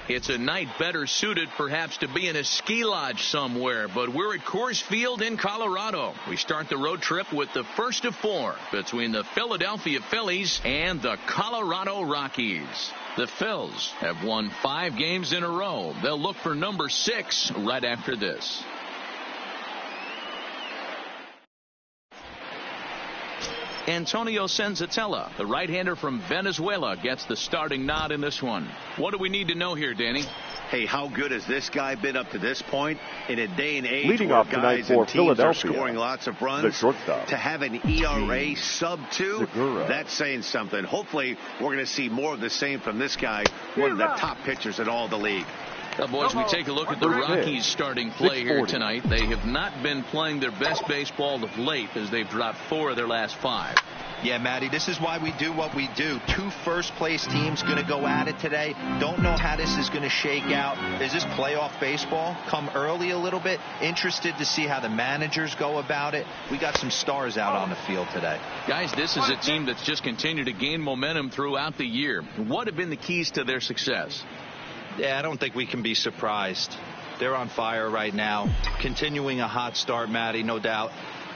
It's a night better suited perhaps to be in a ski lodge somewhere, but we're at Coors Field in Colorado. We start the road trip with the first of 4 between the Philadelphia Phillies and the Colorado Rockies. The Phils have won 5 games in a row. They'll look for number 6 right after this. Antonio Senzatella, the right-hander from Venezuela, gets the starting nod in this one. What do we need to know here, Danny? Hey, how good has this guy been up to this point in a day and age leading where off tonight guys for and teams Philadelphia, are scoring lots of runs? the shortstop, to have an ERA sub-2, Segura. That's saying something. Hopefully, we're going to see more of the same from this guy, one of the top pitchers in all the league. Well, boys, we take a look at the Rockies starting play here tonight. They have not been playing their best baseball of late as they've dropped 4 of their last 5. Yeah, Matty, this is why we do what we do. 2 first-place teams going to go at it today. Don't know how this is going to shake out. Is this playoff baseball? Come early a little bit. Interested to see how the managers go about it. We got some stars out on the field today. Guys, this is a team that's just continued to gain momentum throughout the year. What have been the keys to their success? Yeah, I don't think we can be surprised. They're on fire right now. Continuing a hot start, Matty, no doubt.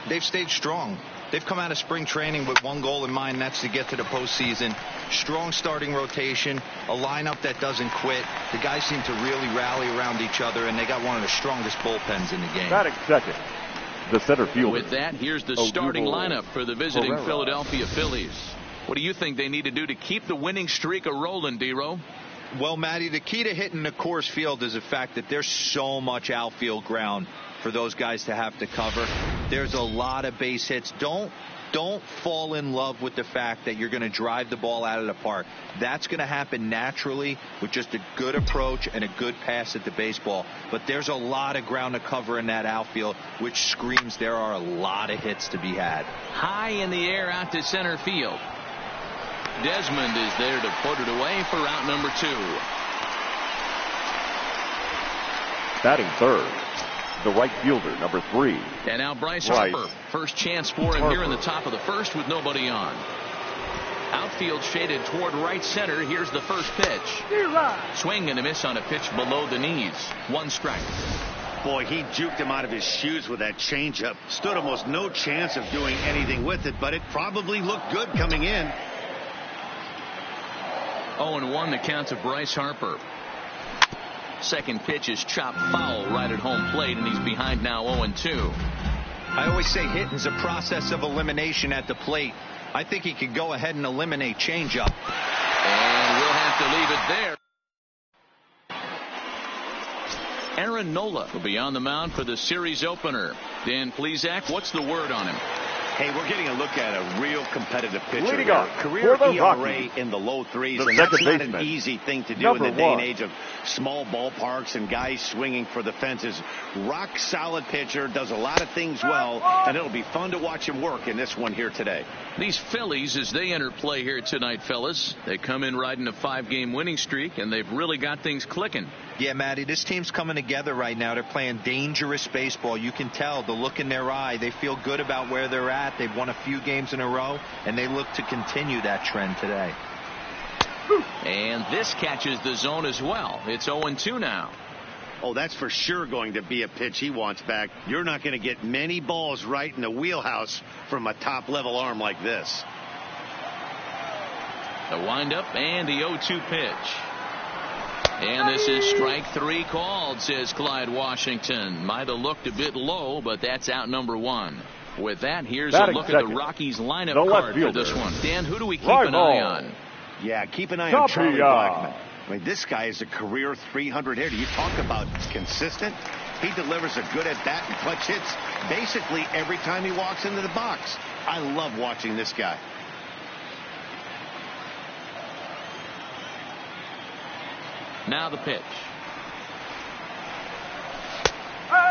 They've stayed strong. They've come out of spring training with one goal in mind, and that's to get to the postseason. Strong starting rotation, a lineup that doesn't quit. The guys seem to really rally around each other, and they got one of the strongest bullpens in the game. Batting second, the center fielder. With that, here's the starting lineup for the visiting Philadelphia Phillies. What do you think they need to do to keep the winning streak a-rolling, D-Row? Well, Matty, the key to hitting the Coors Field is the fact that there's so much outfield ground for those guys to have to cover. There's a lot of base hits. Don't fall in love with the fact that you're going to drive the ball out of the park. That's going to happen naturally with just a good approach and a good pass at the baseball. But there's a lot of ground to cover in that outfield, which screams there are a lot of hits to be had. High in the air out to center field. Desmond is there to put it away for out number 2. Batting third, the right fielder, number 3. And now Bryce Harper. First chance for him here in the top of the first with nobody on. Outfield shaded toward right center. Here's the first pitch. Swing and a miss on a pitch below the knees. 1 strike. Boy, he juked him out of his shoes with that changeup. Stood almost no chance of doing anything with it, but it probably looked good coming in. 0-1 the count to Bryce Harper. Second pitch is chopped foul right at home plate, and he's behind now 0-2. I always say hitting's a process of elimination at the plate. I think he could go ahead and eliminate changeup. And we'll have to leave it there. Aaron Nola will be on the mound for the series opener. Dan Plesac, what's the word on him? Hey, we're getting a look at a real competitive pitcher. Leading off Career for the ERA Rockies, in the low 3s, the and that's not baseman, an easy thing to do number in the day 1. and age of small ballparks and guys swinging for the fences. Rock solid pitcher, does a lot of things well, and it'll be fun to watch him work in this one here today. These Phillies, as they enter play here tonight, fellas, they come in riding a 5-game winning streak, and they've really got things clicking. Yeah, Matty, this team's coming together right now. They're playing dangerous baseball. You can tell the look in their eye. They feel good about where they're at. They've won a few games in a row, and they look to continue that trend today. And this catches the zone as well. It's 0-2 now. Oh, that's for sure going to be a pitch he wants back. You're not going to get many balls right in the wheelhouse from a top-level arm like this. The windup and the 0-2 pitch. And this is strike 3 called, says Clyde Washington. Might have looked a bit low, but that's out number 1. With that, here's a look at the Rockies lineup card for this one. Dan, who do we keep an eye on? Yeah, keep an eye on Charlie Blackmon. I mean, this guy is a career 300 hitter. You talk about consistent. He delivers a good at-bat and clutch hits basically every time he walks into the box. I love watching this guy. Now the pitch.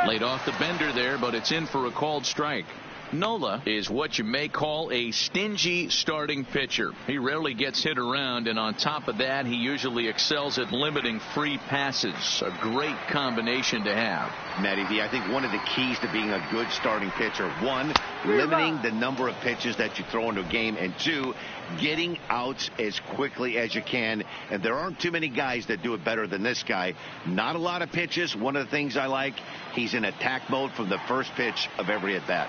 Laid off the bender there, but it's in for a called strike. Nola is what you may call a stingy starting pitcher. He rarely gets hit around, and on top of that, he usually excels at limiting free passes. A great combination to have. Matty V, I think one of the keys to being a good starting pitcher, one, limiting the number of pitches that you throw into a game, and two, getting outs as quickly as you can. And there aren't too many guys that do it better than this guy. Not a lot of pitches. One of the things I like, he's in attack mode from the first pitch of every at bat.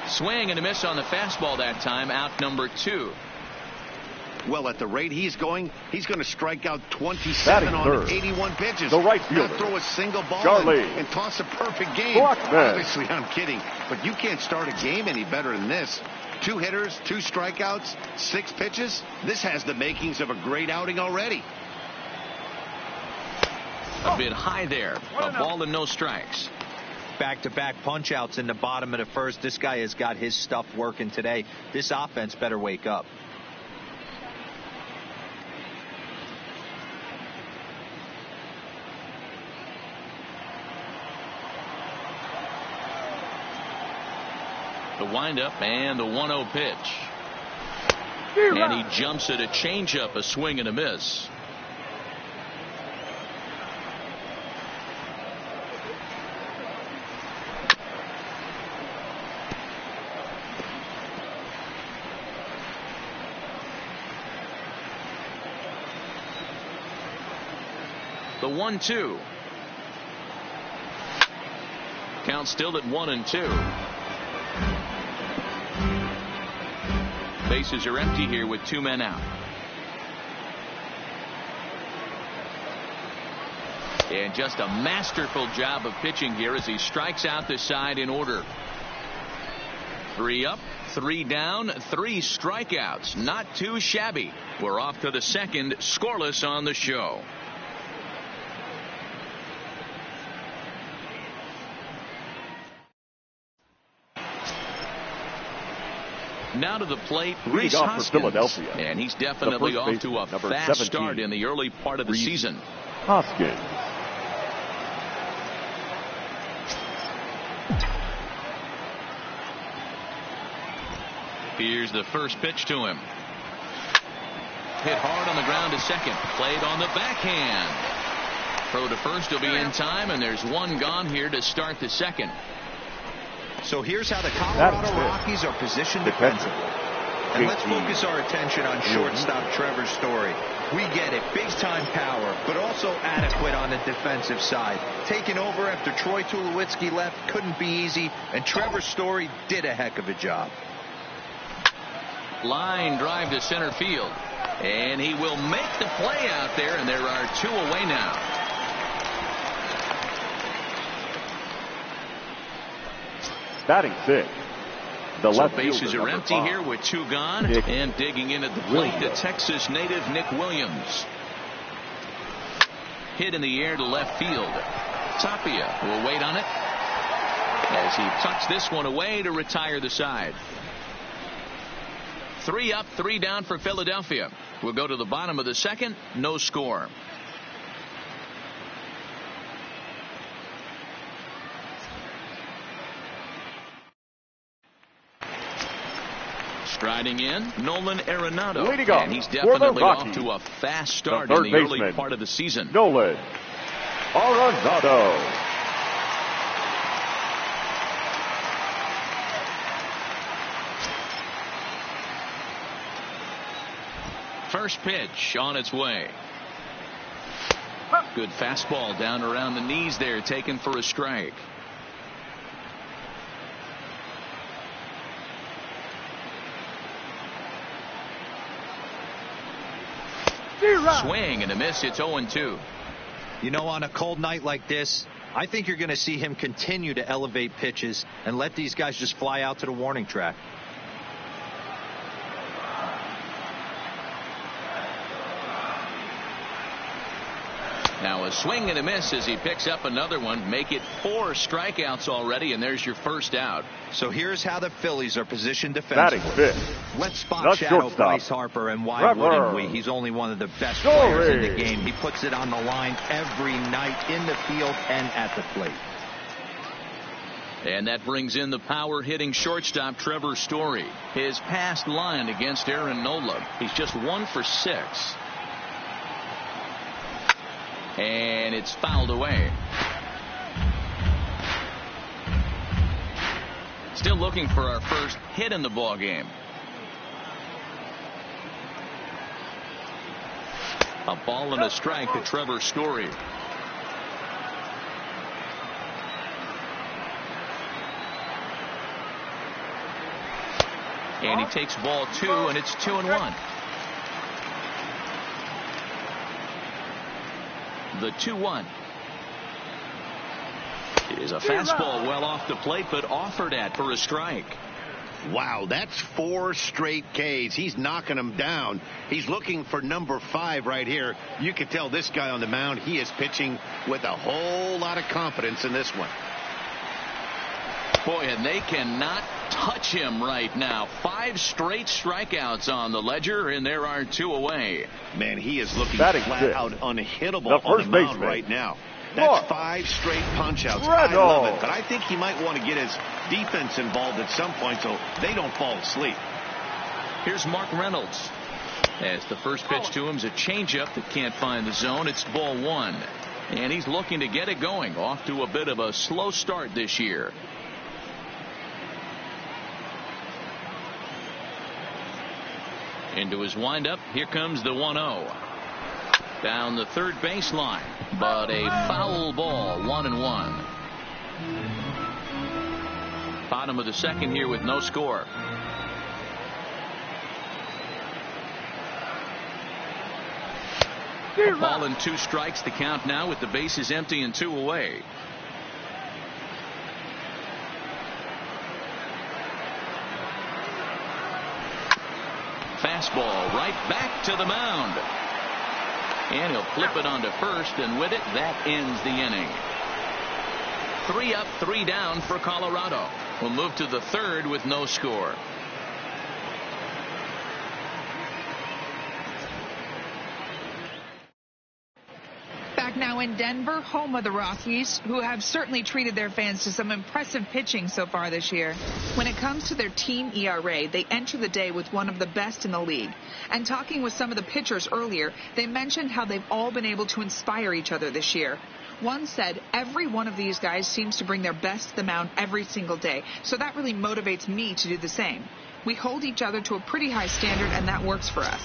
Swing and a miss on the fastball that time. Out number 2. Well, at the rate he's going to strike out 27 on 81 pitches. The right fielder. Not throw a single ball and toss a perfect game. Obviously, I'm kidding, but you can't start a game any better than this. 2 hitters, 2 strikeouts, 6 pitches. This has the makings of a great outing already. A bit high there. A ball and no strikes. Back-to-back punch-outs in the bottom of the first. This guy has got his stuff working today. This offense better wake up. The windup and the 1-0 pitch. And he jumps at a changeup, a swing and a miss. The 1-2. Count still at 1-2. Bases are empty here with 2 men out. And just a masterful job of pitching here as he strikes out the side in order. 3 up, 3 down, 3 strikeouts. Not too shabby. We're off to the second, scoreless on the show. Now to the plate, Rhys Hoskins. For Philadelphia. And he's definitely off to a fast start in the early part of the season. Hoskins. Here's the first pitch to him. Hit hard on the ground to second. Played on the backhand. Throw to first will be in time, and there's 1 gone here to start the second. So here's how the Colorado Rockies are positioned defensively. And let's focus our attention on shortstop Trevor Story. We get it, big-time power, but also adequate on the defensive side. Taking over after Troy Tulowitzki left couldn't be easy, and Trevor Story did a heck of a job. Line drive to center field. And he will make the play out there, and there are 2 away now. Batting 6th. The left bases are empty 5. here with 2 gone. And digging in at the plate, the Texas native Nick Williams. Hit in the air to left field. Tapia will wait on it as he tucks this one away to retire the side. 3 up, 3 down for Philadelphia. We'll go to the bottom of the second. No score. Striding in, Nolan Arenado. And he's definitely off to a fast start in the early part of the season. Nolan Arenado. First pitch on its way. Good fastball down around the knees there, taken for a strike. Swing and a miss. It's 0-2. You know, on a cold night like this, I think you're going to see him continue to elevate pitches and let these guys just fly out to the warning track. Now a a swing and a miss as he picks up another one. Make it 4 strikeouts already, and there's your first out. So here's how the Phillies are positioned defensively. Let's spot The shadow shortstop, Bryce Harper, and why wouldn't we? He's only one of the best players in the game. He puts it on the line every night in the field and at the plate. And that brings in the power-hitting shortstop Trevor Story. His past line against Aaron Nola, he's just 1 for 6. And it's fouled away. Still looking for our first hit in the ball game. A ball and a strike to Trevor Story. And he takes ball 2, and it's 2-1. The 2-1 is a fastball well off the plate, but offered at for a strike. Wow, that's 4 straight Ks. He's knocking them down. He's looking for number 5 right here. You can tell this guy on the mound, he is pitching with a whole lot of confidence in this one. Boy, and they cannot touch him right now. 5 straight strikeouts on the ledger, and there are 2 away. Man, he is looking flat out unhittable on the mound right now. That's 5 straight punch-outs. I love it, but I think he might want to get his defense involved at some point so they don't fall asleep. Here's Mark Reynolds. As the first pitch to him is a changeup that can't find the zone. It's ball 1. And he's looking to get it going. Off to a bit of a slow start this year. Into his windup. Here comes the 1-0. Down the third baseline. But a foul ball. 1-1. Bottom of the second here with no score. A ball and 2 strikes to count now with the bases empty and 2 away. Fastball right back to the mound. And he'll flip it onto first, and with it, that ends the inning. 3 up, 3 down for Colorado. We'll move to the third with no score. Now in Denver, home of the Rockies, who have certainly treated their fans to some impressive pitching so far this year. When it comes to their team ERA, they enter the day with one of the best in the league. And talking with some of the pitchers earlier, they mentioned how they've all been able to inspire each other this year. One said, every one of these guys seems to bring their best to the mound every single day, so that really motivates me to do the same. We hold each other to a pretty high standard, and that works for us.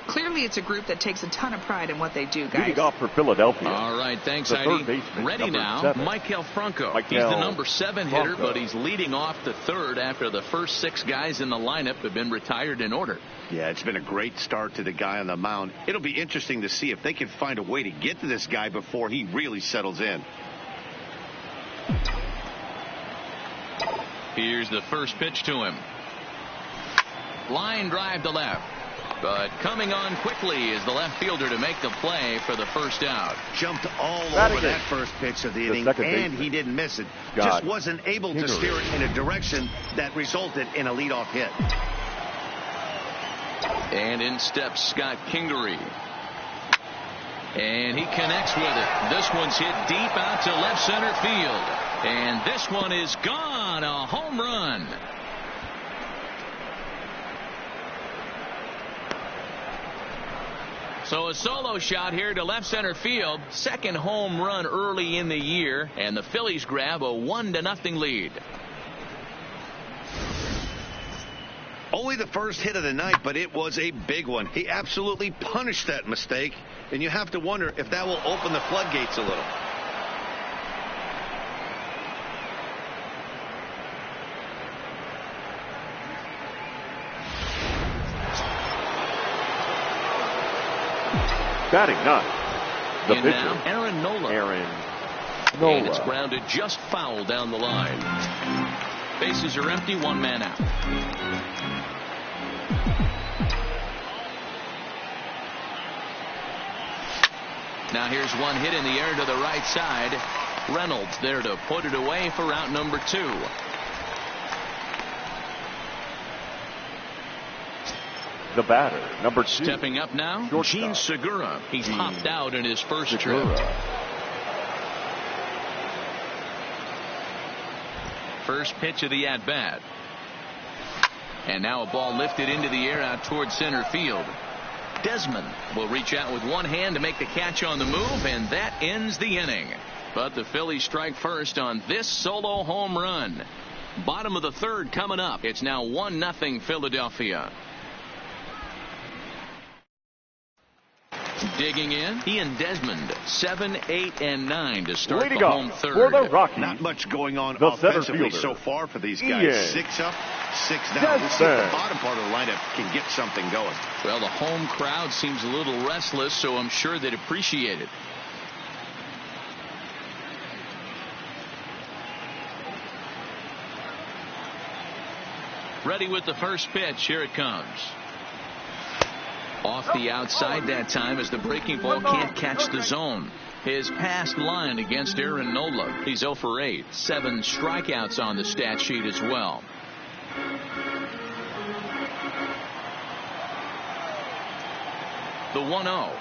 Clearly, it's a group that takes a ton of pride in what they do, guys. Leading off for Philadelphia. All right, thanks, Heidi. Ready now, 7. Maikel Franco. He's the number 7 hitter, but he's leading off the third after the first 6 guys in the lineup have been retired in order. Yeah, it's been a great start to the guy on the mound. It'll be interesting to see if they can find a way to get to this guy before he really settles in. Here's the first pitch to him. Line drive to left. But coming on quickly is the left fielder to make the play for the first out. Jumped all over that first pitch of the inning, and he didn't miss it. Just wasn't able to steer it in a direction that resulted in a leadoff hit. And in steps Scott Kingery. And he connects with it. This one's hit deep out to left center field. And this one is gone. A home run. So a solo shot here to left center field. Second home run early in the year. And the Phillies grab a 1-0 lead. Only the first hit of the night, but it was a big one. He absolutely punished that mistake. And you have to wonder if that will open the floodgates a little. Batting 9. The and pitcher. Now Aaron Nola. And it's grounded just foul down the line. Bases are empty, 1 man out. Now here's one hit in the air to the right side. Reynolds there to put it away for out number 2. The batter, number 2. Stepping up now, Gene Segura. He popped out in his first trip. First pitch of the at-bat. And now a ball lifted into the air out towards center field. Desmond will reach out with one hand to make the catch on the move, and that ends the inning. But the Phillies strike first on this solo home run. Bottom of the third coming up. It's now 1-0 Philadelphia. Digging in, Ian Desmond, 7, 8, and 9 to start the home third. For the Rockies, not much going on offensively so far for these guys. Ian 6 up, 6 down. We'll see if the bottom part of the lineup can get something going. Well, the home crowd seems a little restless, so I'm sure they'd appreciate it. Ready with the first pitch. Here it comes. Off the outside that time as the breaking ball can't catch the zone. His past line against Aaron Nola. He's 0 for 8. 7 strikeouts on the stat sheet as well. The 1-0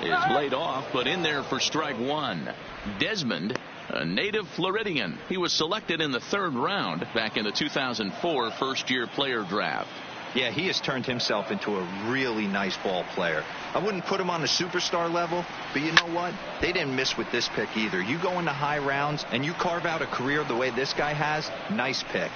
is laid off, but in there for strike 1. Desmond, a native Floridian. He was selected in the 3rd round back in the 2004 first-year player draft. Yeah, he has turned himself into a really nice ball player. I wouldn't put him on the superstar level, but you know what? They didn't miss with this pick either. You go into high rounds and you carve out a career the way this guy has, nice pick.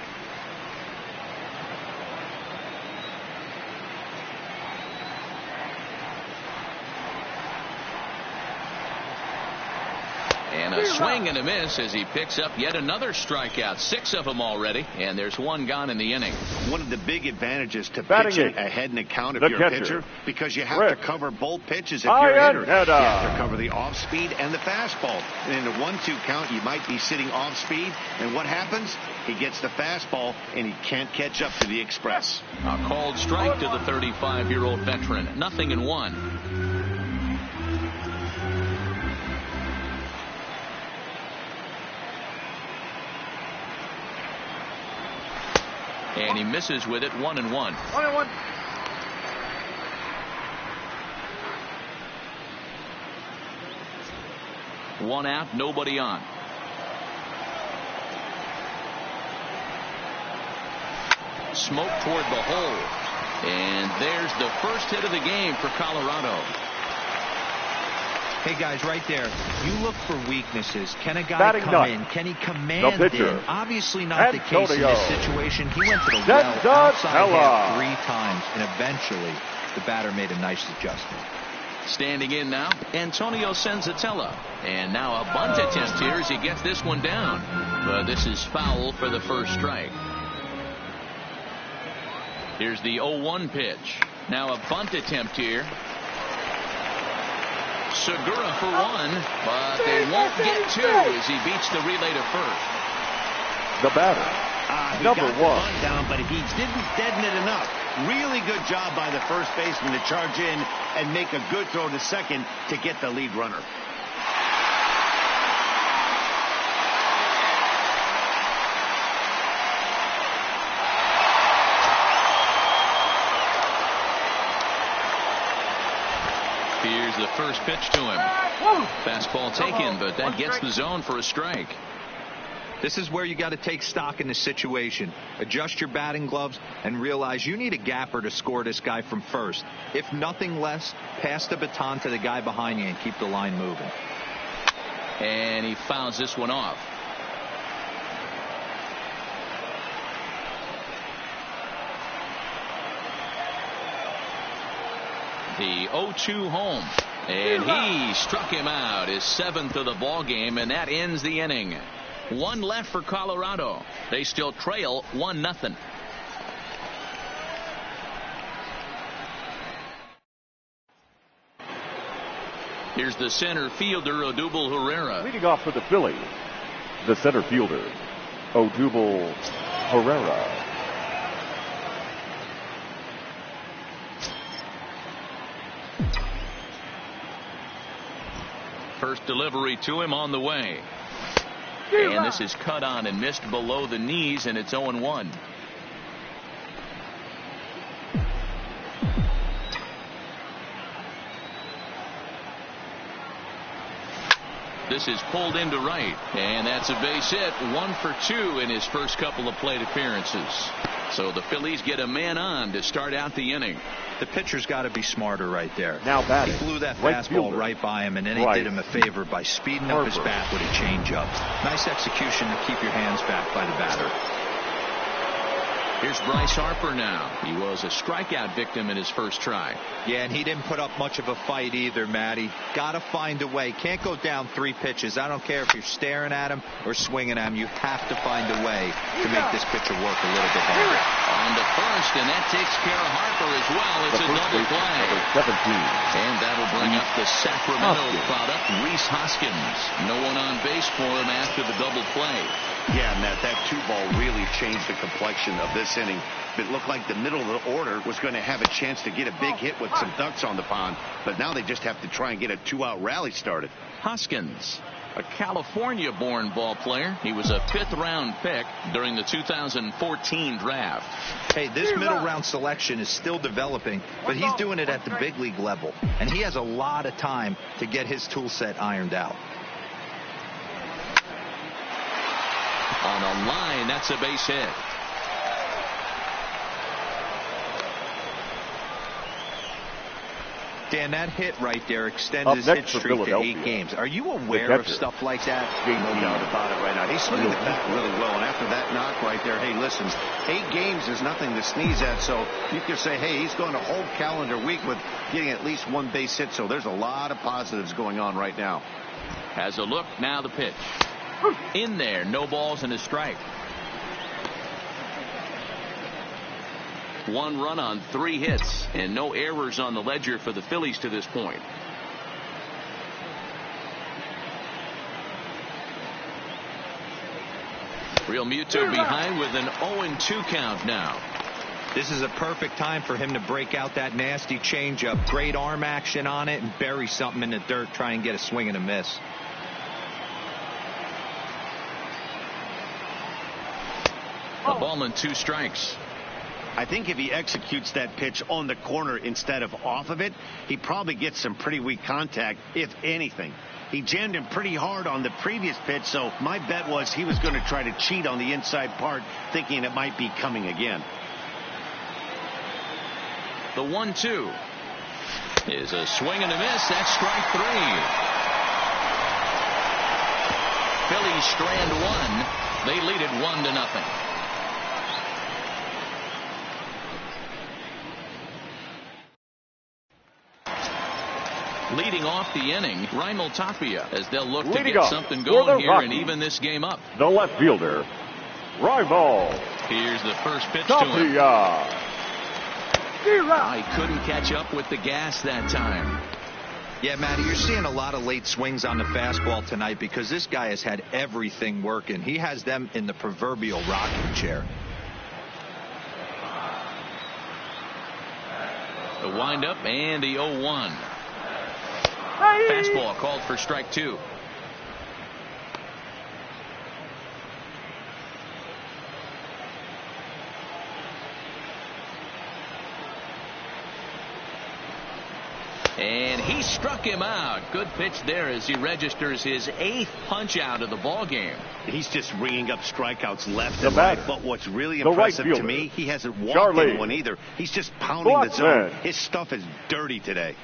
And a swing and a miss as he picks up yet another strikeout. 6 of them already, and there's 1 gone in the inning. One of the big advantages to pitching ahead in the count if you're a pitcher, because you have to cover both pitches if you're a hitter. You have to cover the off-speed and the fastball. And in the 1-2 count, you might be sitting off-speed, and what happens? He gets the fastball, and he can't catch up to the express. A called strike to the 35-year-old veteran. 0-1. And he misses with it. 1-1. 1-1. One out, nobody on. Smoke toward the hole. And there's the first hit of the game for Colorado. Hey, guys, right there, you look for weaknesses. Can a guy come in? Can he command in? Obviously not the case in this situation. He went to the well outside half 3 times, and eventually the batter made a nice adjustment. Standing in now, Antonio Senzatella. And now a bunt attempt here as he gets this one down. But this is foul for the first strike. Here's the 0-1 pitch. Now a bunt attempt here. Segura for 1, but they won't get 2 as he beats the relay to first. The batter, number 1. Bunt down, but he didn't deaden it enough. Really good job by the first baseman to charge in and make a good throw to second to get the lead runner. Here's the first pitch to him. Fastball taken, but that gets the zone for a strike. This is where you got to take stock in the situation. Adjust your batting gloves and realize you need a gapper to score this guy from first. If nothing less, pass the baton to the guy behind you and keep the line moving. And he fouls this one off. The 0-2 home, and he struck him out, his 7th of the ball game, and that ends the inning. 1 left for Colorado. They still trail 1-0. Here's the center fielder, Odubel Herrera. Leading off for the Phillies, the center fielder, Odubel Herrera. First delivery to him on the way. And this is cut on and missed below the knees, and it's 0-1. This is pulled into right, and that's a base hit. 1 for 2 in his first couple of plate appearances. So the Phillies get a man on to start out the inning. The pitcher's got to be smarter right there. Now batting. He blew that Right fastball fielder. right by him, and then he did him a favor by speeding up his bat with a changeup. Nice execution to keep your hands back by the batter. Here's Bryce Harper now. He was a strikeout victim in his first try. Yeah, and he didn't put up much of a fight either, Matty. Got to find a way. Can't go down 3 pitches. I don't care if you're staring at him or swinging at him. You have to find a way to make this pitcher work a little bit harder. On to first, and that takes care of Harper as well. It's a double play. Number 17. And that'll bring up the Sacramento product, Rhys Hoskins. No one on base for him after the double play. Yeah, Matt, that 2-ball really changed the complexion of this inning. It looked like the middle of the order was going to have a chance to get a big hit with some ducks on the pond, but now they just have to try and get a 2-out rally started. Hoskins, a California-born ball player. He was a 5th-round pick during the 2014 draft. Hey, this middle-round selection is still developing, but he's doing it at the big league level, and he has a lot of time to get his tool set ironed out. On a line, that's a base hit. Dan, that hit right there extends his hit streak to 8 games. Are you aware of stuff like that? No doubt about it right now. He's swinging it back really well, and after that knock right there, hey, listen, 8 games is nothing to sneeze at, so you can say, hey, he's going a whole calendar week with getting at least 1 base hit, so there's a lot of positives going on right now. Has a look, now the pitch. In there, no balls and a strike. 1 run on 3 hits and no errors on the ledger for the Phillies to this point. Real Muto behind with an 0-2 count now. This is a perfect time for him to break out that nasty changeup. Great arm action on it and bury something in the dirt. Try and get a swing and a miss. A ball and 2 strikes. I think if he executes that pitch on the corner instead of off of it, he probably gets some pretty weak contact, if anything. He jammed him pretty hard on the previous pitch, so my bet was he was going to try to cheat on the inside part, thinking it might be coming again. The 1-2 is a swing and a miss. That's strike 3. Phillies strand 1. They lead it 1-0. Leading off the inning, Raimel Tapia, as they'll look to get something going here and even this game up. The left fielder, Raimel. Here's the first pitch to him. He couldn't catch up with the gas that time. Yeah, Matty, you're seeing a lot of late swings on the fastball tonight because this guy has had everything working. He has them in the proverbial rocking chair. The windup and the 0-1. Fastball called for strike 2. And he struck him out. Good pitch there as he registers his 8th punch out of the ball game. He's just ringing up strikeouts left and right. But what's really impressive to me, he hasn't walked anyone either. He's just pounding the zone. His stuff is dirty today.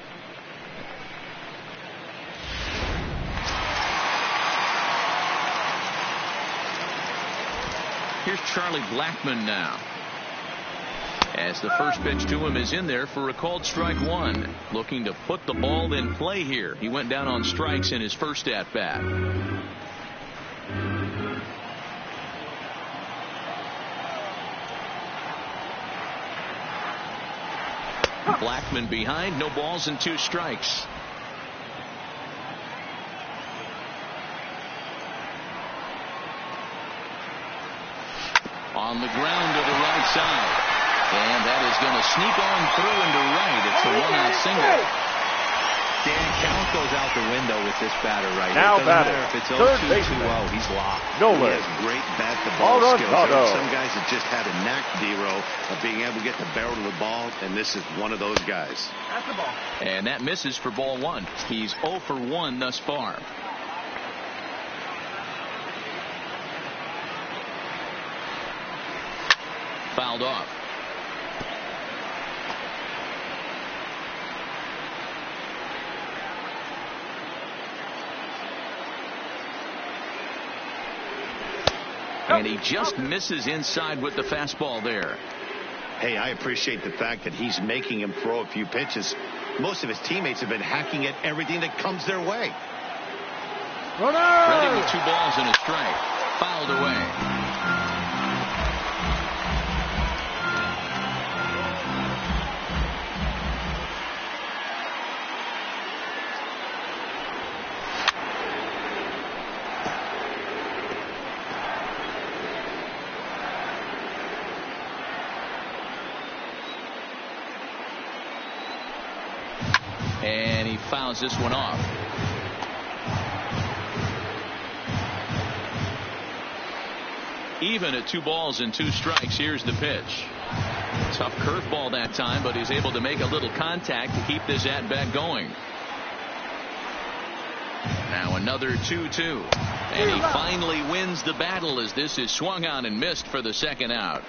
Here's Charlie Blackmon now. As the first pitch to him is in there for a called strike 1. Looking to put the ball in play here. He went down on strikes in his first at bat. Blackmon behind, no balls and 2 strikes. On the ground to the right side. And that is going to sneak on through into right. It's a 1-out single. Dan, count goes out the window with this batter right here. Now It doesn't batting, matter if it's third 0-2, baseman. 2-0, he's locked. No He way. has great bat-to-ball All skills. right, There are Otto. some guys that just have a knack, D-Row, of being able to get the barrel of the ball, and this is one of those guys. That's the ball. And that misses for ball one. He's 0 for 1 thus far. Fouled off. And he just misses inside with the fastball there. Hey, I appreciate the fact that he's making him throw a few pitches. Most of his teammates have been hacking at everything that comes their way. Ready with 2 balls and a strike. Fouled away. And he fouls this one off. Even at 2 balls and 2 strikes. Here's the pitch. Tough curveball that time, but he's able to make a little contact to keep this at bat going. Now another 2-2. And he finally wins the battle as this is swung on and missed for the second out.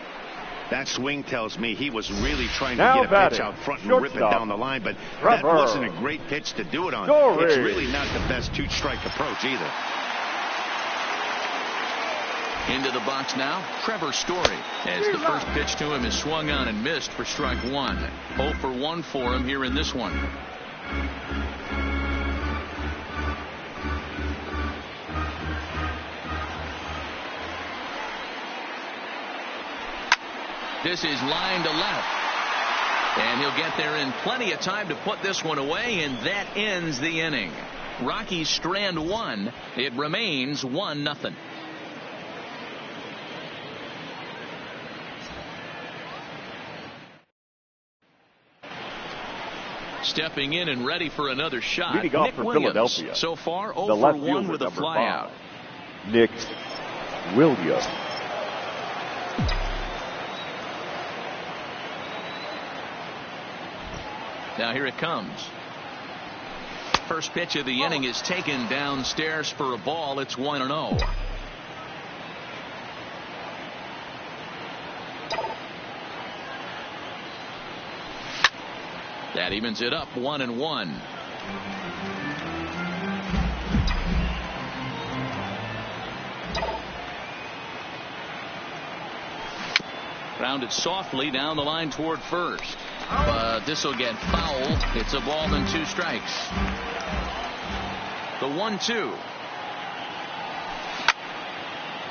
That swing tells me he was really trying to Now get a pitch batting, out front and shortstop, rip it down the line, but Trevor. that wasn't a great pitch to do it on. Story. It's really not the best 2-strike approach either. Into the box now, Trevor Story, as the first pitch to him is swung on and missed for strike 1. 0 for 1 for him here in this one. This is line to left. And he'll get there in plenty of time to put this one away, and that ends the inning. Rockies strand 1. It remains 1-0. Stepping in and ready for another shot. Leading off Nick for Williams. Philadelphia. So far, 0 The for left 1 fielder, with a number flyout. 5, Nick Williams. Now here it comes. First pitch of the inning is taken downstairs for a ball. It's 1-0. That evens it up 1-1. Rounded softly down the line toward first. But this will get foul. It's a ball and 2 strikes. The 1-2.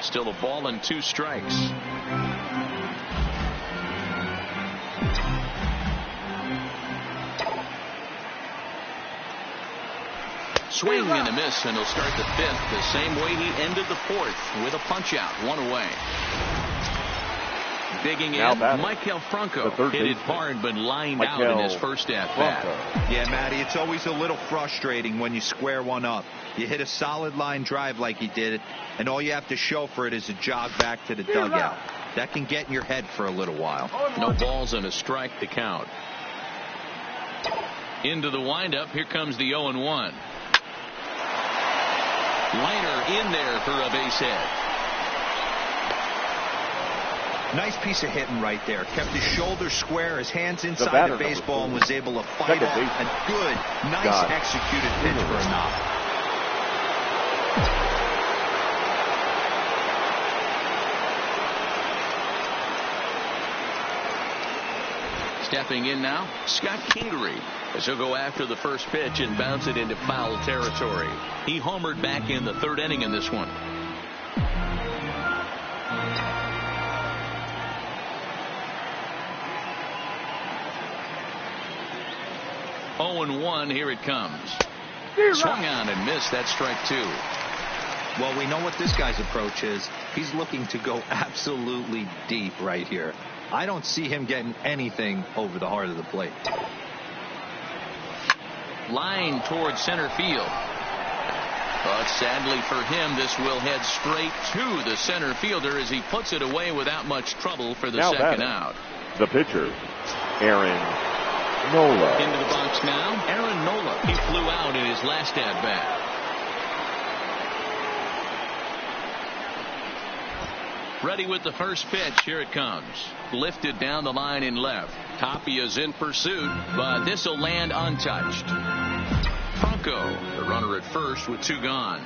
Still a ball and 2 strikes. Swing and a miss, and he'll start the 5th the same way he ended the 4th with a punch out, 1 away. Digging Now in, batting, Michael Franco the third hit it baseman, hard but lined out in his first at bat. Yeah, Matty, it's always a little frustrating when you square one up. You hit a solid line drive like he did, and all you have to show for it is a jog back to the dugout. That can get in your head for a little while. No balls and a strike to count. Into the windup. Here comes the 0-1. Liner in there for a base hit. Nice piece of hitting right there. Kept his shoulders square, his hands inside the baseball, and was able to fight off a good, nice executed pitch for a knock. Stepping in now, Scott Kingery, as he'll go after the first pitch and bounce it into foul territory. He homered back in the 3rd inning in this one. Oh, 1, here it comes. Swung on and missed. That strike 2. Well, we know what this guy's approach is. He's looking to go absolutely deep right here. I don't see him getting anything over the heart of the plate. line towards center field. But sadly for him, this will head straight to the center fielder as he puts it away without much trouble for the second out. The pitcher, Aaron Nola. Into the box now, Aaron Nola. He flew out in his last at-bat. Ready with the first pitch. Here it comes. Lifted down the line in left. Tapia's in pursuit, but this will land untouched. Franco, the runner at first with 2 gone.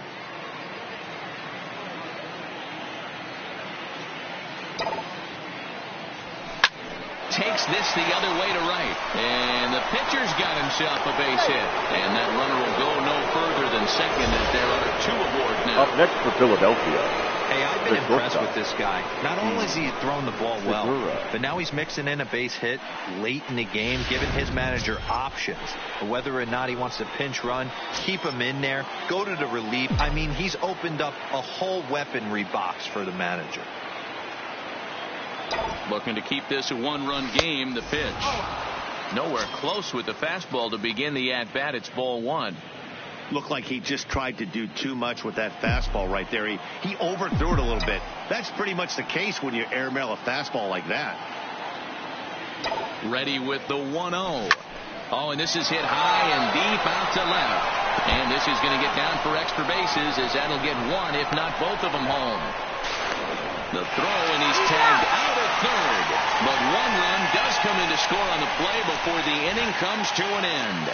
Takes this the other way to right. And the pitcher's got himself a base hit. And that runner will go no further than second as there are 2 aboard now. Up next for Philadelphia. Hey, I've been impressed with this guy. Not only has he thrown the ball well, but now he's mixing in a base hit late in the game, giving his manager options. Whether or not he wants to pinch run, keep him in there, go to the relief. I mean, he's opened up a whole weaponry box for the manager. Looking to keep this a 1-run game. The pitch. Nowhere close with the fastball to begin the at-bat. It's ball 1. Looked like he just tried to do too much with that fastball right there. He overthrew it a little bit. That's pretty much the case when you airmail a fastball like that. Ready with the 1-0. Oh, and this is hit high and deep out to left. And this is going to get down for extra bases as that'll get 1, if not both of them home. The throw, and he's tagged out at third. But 1 run does come in to score on the play before the inning comes to an end.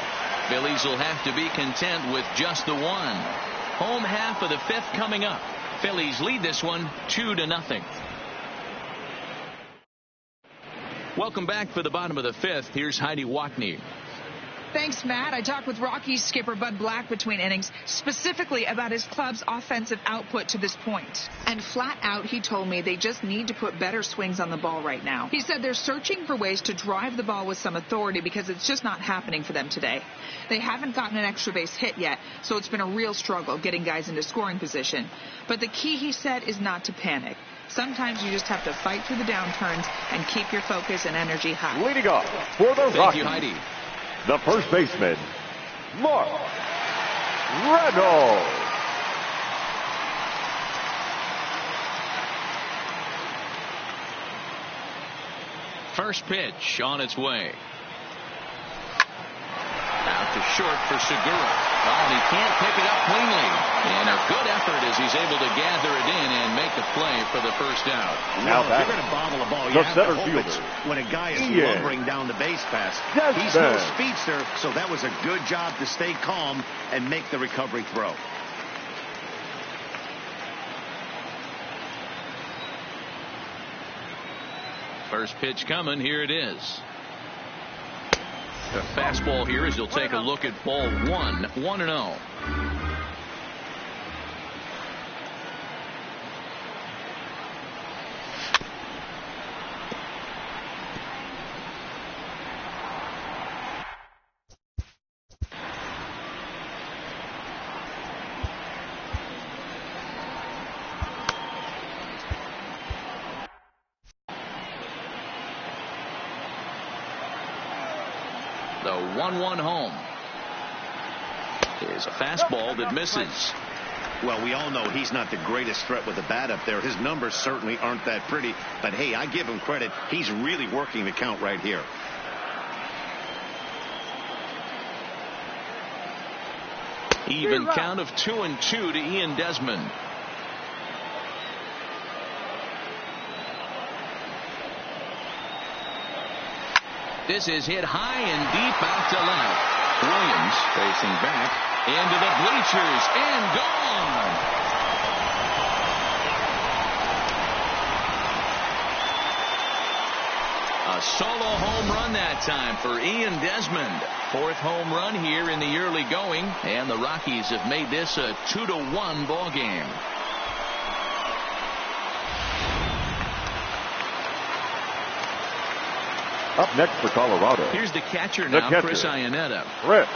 Phillies will have to be content with just the 1. Home half of the 5th coming up. Phillies lead this one 2-0. Welcome back for the bottom of the 5th. Here's Heidi Watney. Thanks, Matt. I talked with Rockies skipper Bud Black between innings, specifically about his club's offensive output to this point. And flat out, he told me they just need to put better swings on the ball right now. He said they're searching for ways to drive the ball with some authority because it's just not happening for them today. They haven't gotten an extra base hit yet, so it's been a real struggle getting guys into scoring position. But the key, he said, is not to panic. Sometimes you just have to fight through the downturns and keep your focus and energy high. Leading off for the Rockies. Thank you, Heidi. The first baseman, Mark Reynolds. First pitch on its way. Out to short for Segura. Oh, and he can't pick it up cleanly. And a good effort as he's able to gather it in and make a play for the first out. Now if you're going to bobble a ball, you have to hope it's when a guy is Ian lumbering down the base pass. Desmond. He's no speedster, so that was a good job to stay calm and make the recovery throw. First pitch coming. Here it is. The fastball here as you'll take a look at ball 1, 1-0. The 1-1 home is a fastball that misses. Well, we all know he's not the greatest threat with the bat up there. His numbers certainly aren't that pretty. But, hey, I give him credit. He's really working the count right here. Even count of 2-2 to Ian Desmond. This is hit high and deep out to left. Williams facing back into the bleachers and gone. A solo home run that time for Ian Desmond. 4th home run here in the early going, and the Rockies have made this a 2-1 ball game. Up next for Colorado. Here's the catcher now, Chris Iannetta. Chris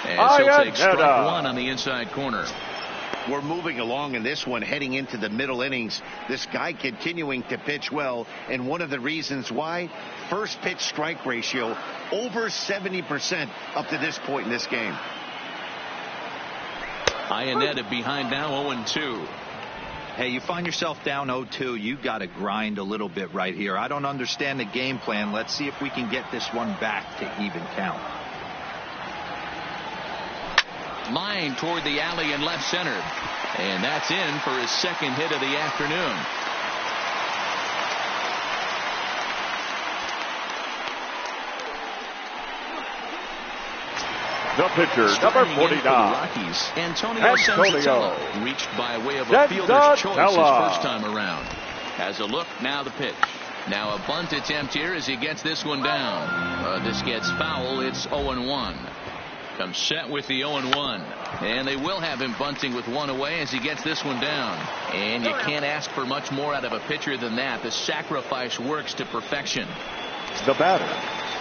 As he'll take strike 1 on the inside corner. We're moving along in this one, heading into the middle innings. This guy continuing to pitch well, and one of the reasons why, first pitch strike ratio over 70% up to this point in this game. Iannetta behind now, 0-2. Hey, you find yourself down 0-2, you got to grind a little bit right here. I don't understand the game plan. Let's see if we can get this one back to even count. Line toward the alley in left center. And that's in for his second hit of the afternoon. The pitcher, number 49. Rockies, Antonio Senzatella, reached by way of a fielder's choice his first time around. Has a look, now the pitch. Now a bunt attempt here as he gets this one down. This gets foul, it's 0-1. Comes set with the 0-1. And they will have him bunting with one away as he gets this one down. And you can't ask for much more out of a pitcher than that. The sacrifice works to perfection. The batter.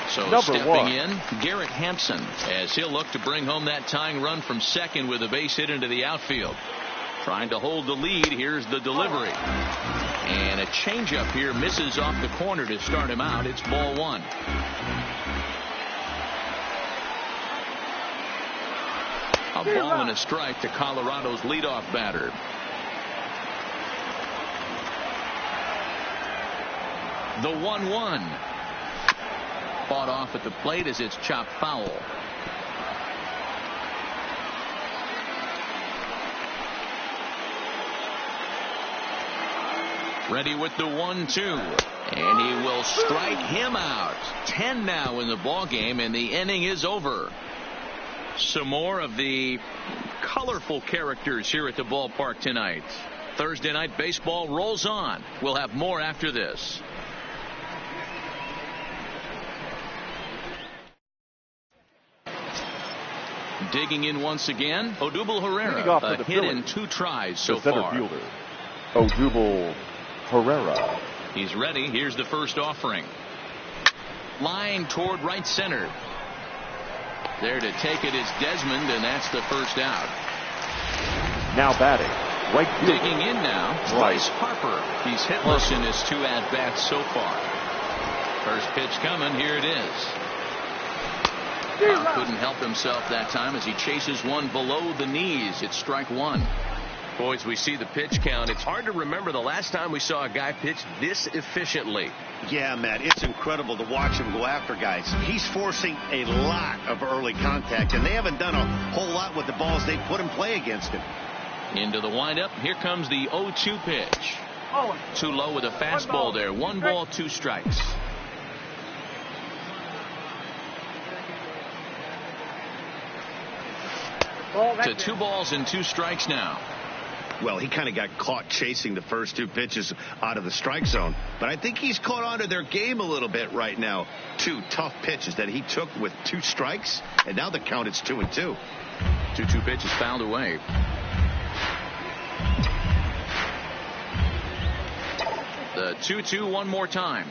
So number stepping 1. in, Garrett Hampson, as he'll look to bring home that tying run from second with a base hit into the outfield. Trying to hold the lead. Here's the delivery. And a changeup here misses off the corner to start him out. It's ball 1. A ball and a strike to Colorado's leadoff batter. The 1-1. Fought off at the plate as it's chopped foul. Ready with the 1-2. And he will strike him out. 10 now in the ball game, and the inning is over. Some more of the colorful characters here at the ballpark tonight. Thursday night baseball rolls on. We'll have more after this. Digging in once again, Odubel Herrera, a hit in 2 tries so far. The center fielder, Odubel Herrera. He's ready. Here's the first offering. Line toward right center. There to take it is Desmond, and that's the first out. Now batting, right fielder. Digging in now, Bryce Harper. He's hitless in his 2 at-bats so far. First pitch coming. Here it is. Couldn't help himself that time as he chases one below the knees. It's strike 1. Boys, we see the pitch count. It's hard to remember the last time we saw a guy pitch this efficiently. Yeah, Matt, it's incredible to watch him go after guys. He's forcing a lot of early contact, and they haven't done a whole lot with the balls they put in play against him. Into the windup. Here comes the 0-2 pitch. Too low with a fastball there. 1 ball, 2 strikes. To 2 balls and 2 strikes now. Well, he kind of got caught chasing the first 2 pitches out of the strike zone. But I think he's caught on to their game a little bit right now. 2 tough pitches that he took with 2 strikes. And now the count is 2-2. 2-2 pitches fouled away. The 2-2 one more time.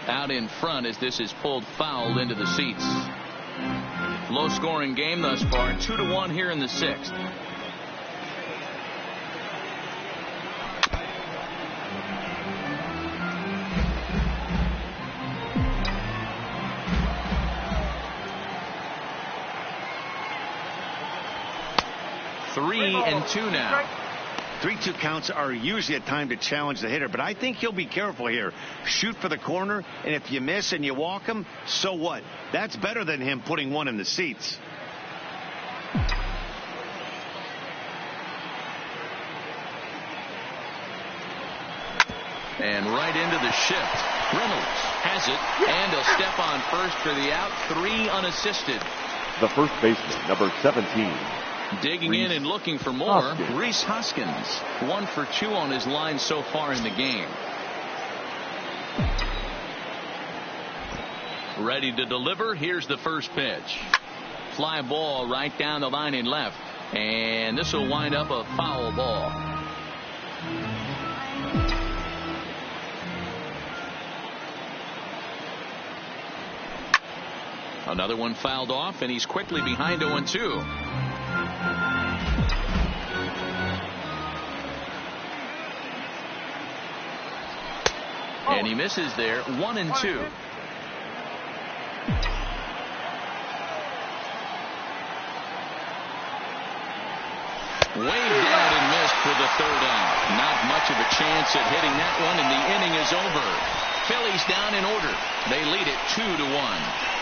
Out in front as this is pulled foul into the seats. Low scoring game thus far. 2-1 here in the 6th. Three and 2 now. 3-2 counts are usually a time to challenge the hitter, but I think he'll be careful here. Shoot for the corner, and if you miss and you walk him, so what? That's better than him putting one in the seats. And right into the shift. Reynolds has it, and he'll step on first for the out. 3 unassisted. The first baseman, number 17. Digging in and looking for more, Rhys Hoskins. 1 for 2 on his line so far in the game. Ready to deliver. Here's the first pitch. Fly ball right down the line in left. And this will wind up a foul ball. Another one fouled off, and he's quickly behind 0-2. And he misses there, 1-2. Waved out and missed for the third out. Not much of a chance at hitting that one, and the inning is over. Phillies down in order. They lead it 2-1.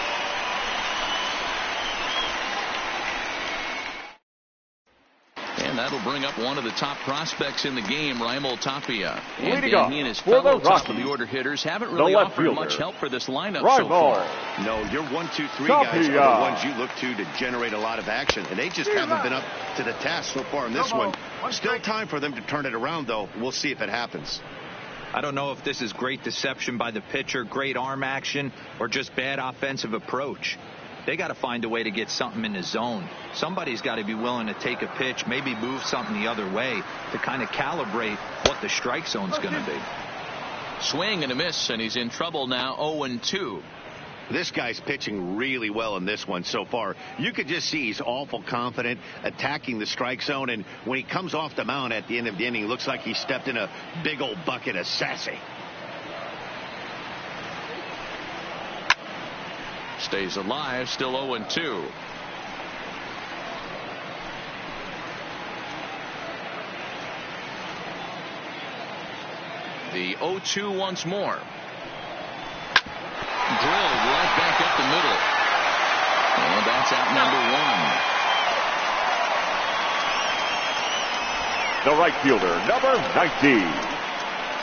And that'll bring up one of the top prospects in the game, Raimel Tapia. And he and his fellow top of the order hitters haven't really offered much help for this lineup so far. No, your 1, 2, 3 guys are the ones you look to generate a lot of action, and they just haven't been up to the task so far in this one. Still time for them to turn it around, though. We'll see if it happens. I don't know if this is great deception by the pitcher, great arm action, or just bad offensive approach. They got to find a way to get something in the zone. Somebody's got to be willing to take a pitch, maybe move something the other way to kind of calibrate what the strike zone's going to be. Swing and a miss, and he's in trouble now, 0-2. This guy's pitching really well in this one so far. You could just see he's awful confident attacking the strike zone, and when he comes off the mound at the end of the inning, it looks like he stepped in a big old bucket of sassy. Stays alive, still 0-2. The 0-2 once more. Drilled right back up the middle. And that's out number 1. The right fielder, number 19,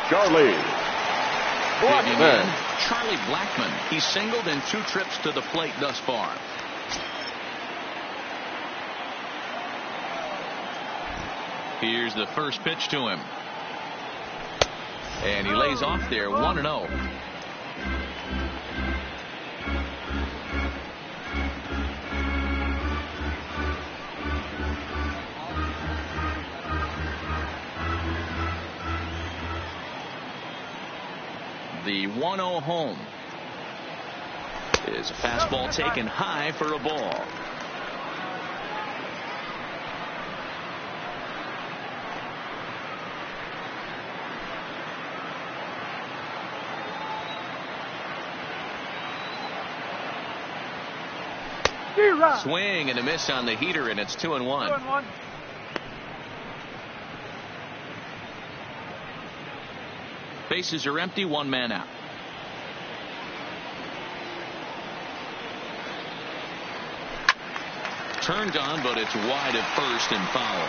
Charlie Blackmon. Charlie Blackmon. He's singled in 2 trips to the plate thus far. Here's the first pitch to him. And he lays off there, 1-0. The 1-0 home is a fastball taken high for a ball. Swing and a miss on the heater, and it's 2-1. Bases are empty, 1 man out. Turned on, but it's wide at first and foul.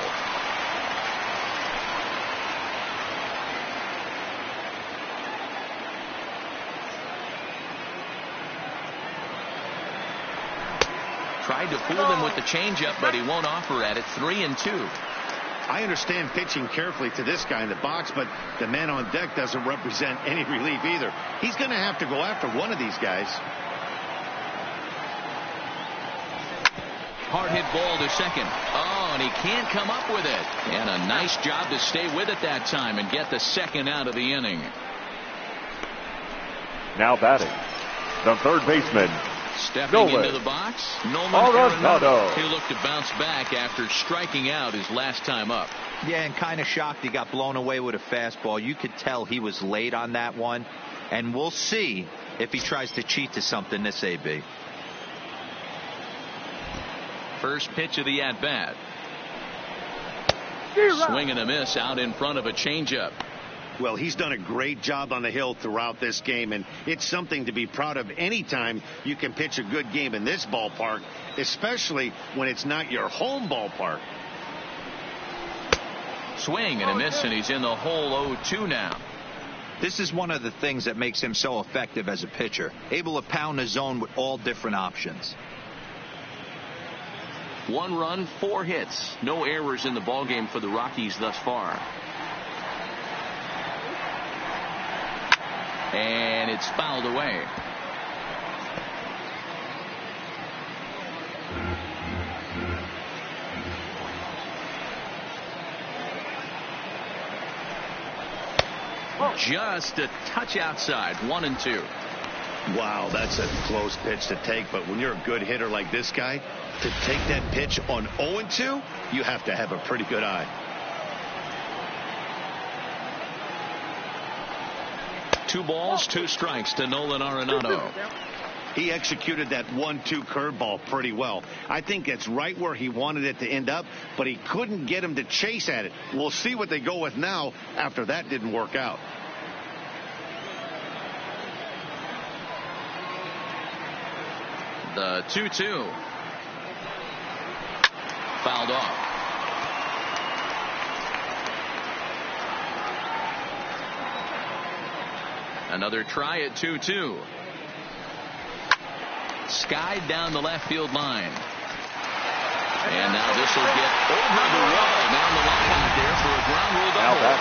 Tried to fool him with the changeup, but he won't offer at it. 3-2. I understand pitching carefully to this guy in the box, but the man on deck doesn't represent any relief either. He's going to have to go after one of these guys. Hard hit ball to second. Oh, and he can't come up with it. And a nice job to stay with it that time and get the second out of the inning. Now batting, the third baseman, stepping into the box, Nolan Arenado. He'll look to bounce back after striking out his last time up. Yeah, and kind of shocked he got blown away with a fastball. You could tell he was late on that one, and we'll see if he tries to cheat to something this AB. First pitch of the at-bat. Swing and a miss out in front of a changeup. Well, he's done a great job on the hill throughout this game, and it's something to be proud of anytime you can pitch a good game in this ballpark, especially when it's not your home ballpark. Swing and a miss, and he's in the hole 0-2 now. This is one of the things that makes him so effective as a pitcher, able to pound the zone with all different options. 1 run, 4 hits. No errors in the ballgame for the Rockies thus far. And it's fouled away. Just a touch outside, 1-2. Wow, that's a close pitch to take, but when you're a good hitter like this guy, to take that pitch on 0-2, you have to have a pretty good eye. 2 balls, 2 strikes to Nolan Arenado. He executed that 1-2 curveball pretty well. I think it's right where he wanted it to end up, but he couldn't get him to chase at it. We'll see what they go with now after that didn't work out. The 2-2. Fouled off. Another try at 2-2. Skied down the left field line. And now this will get over the wall down the line out there for a ground rule double.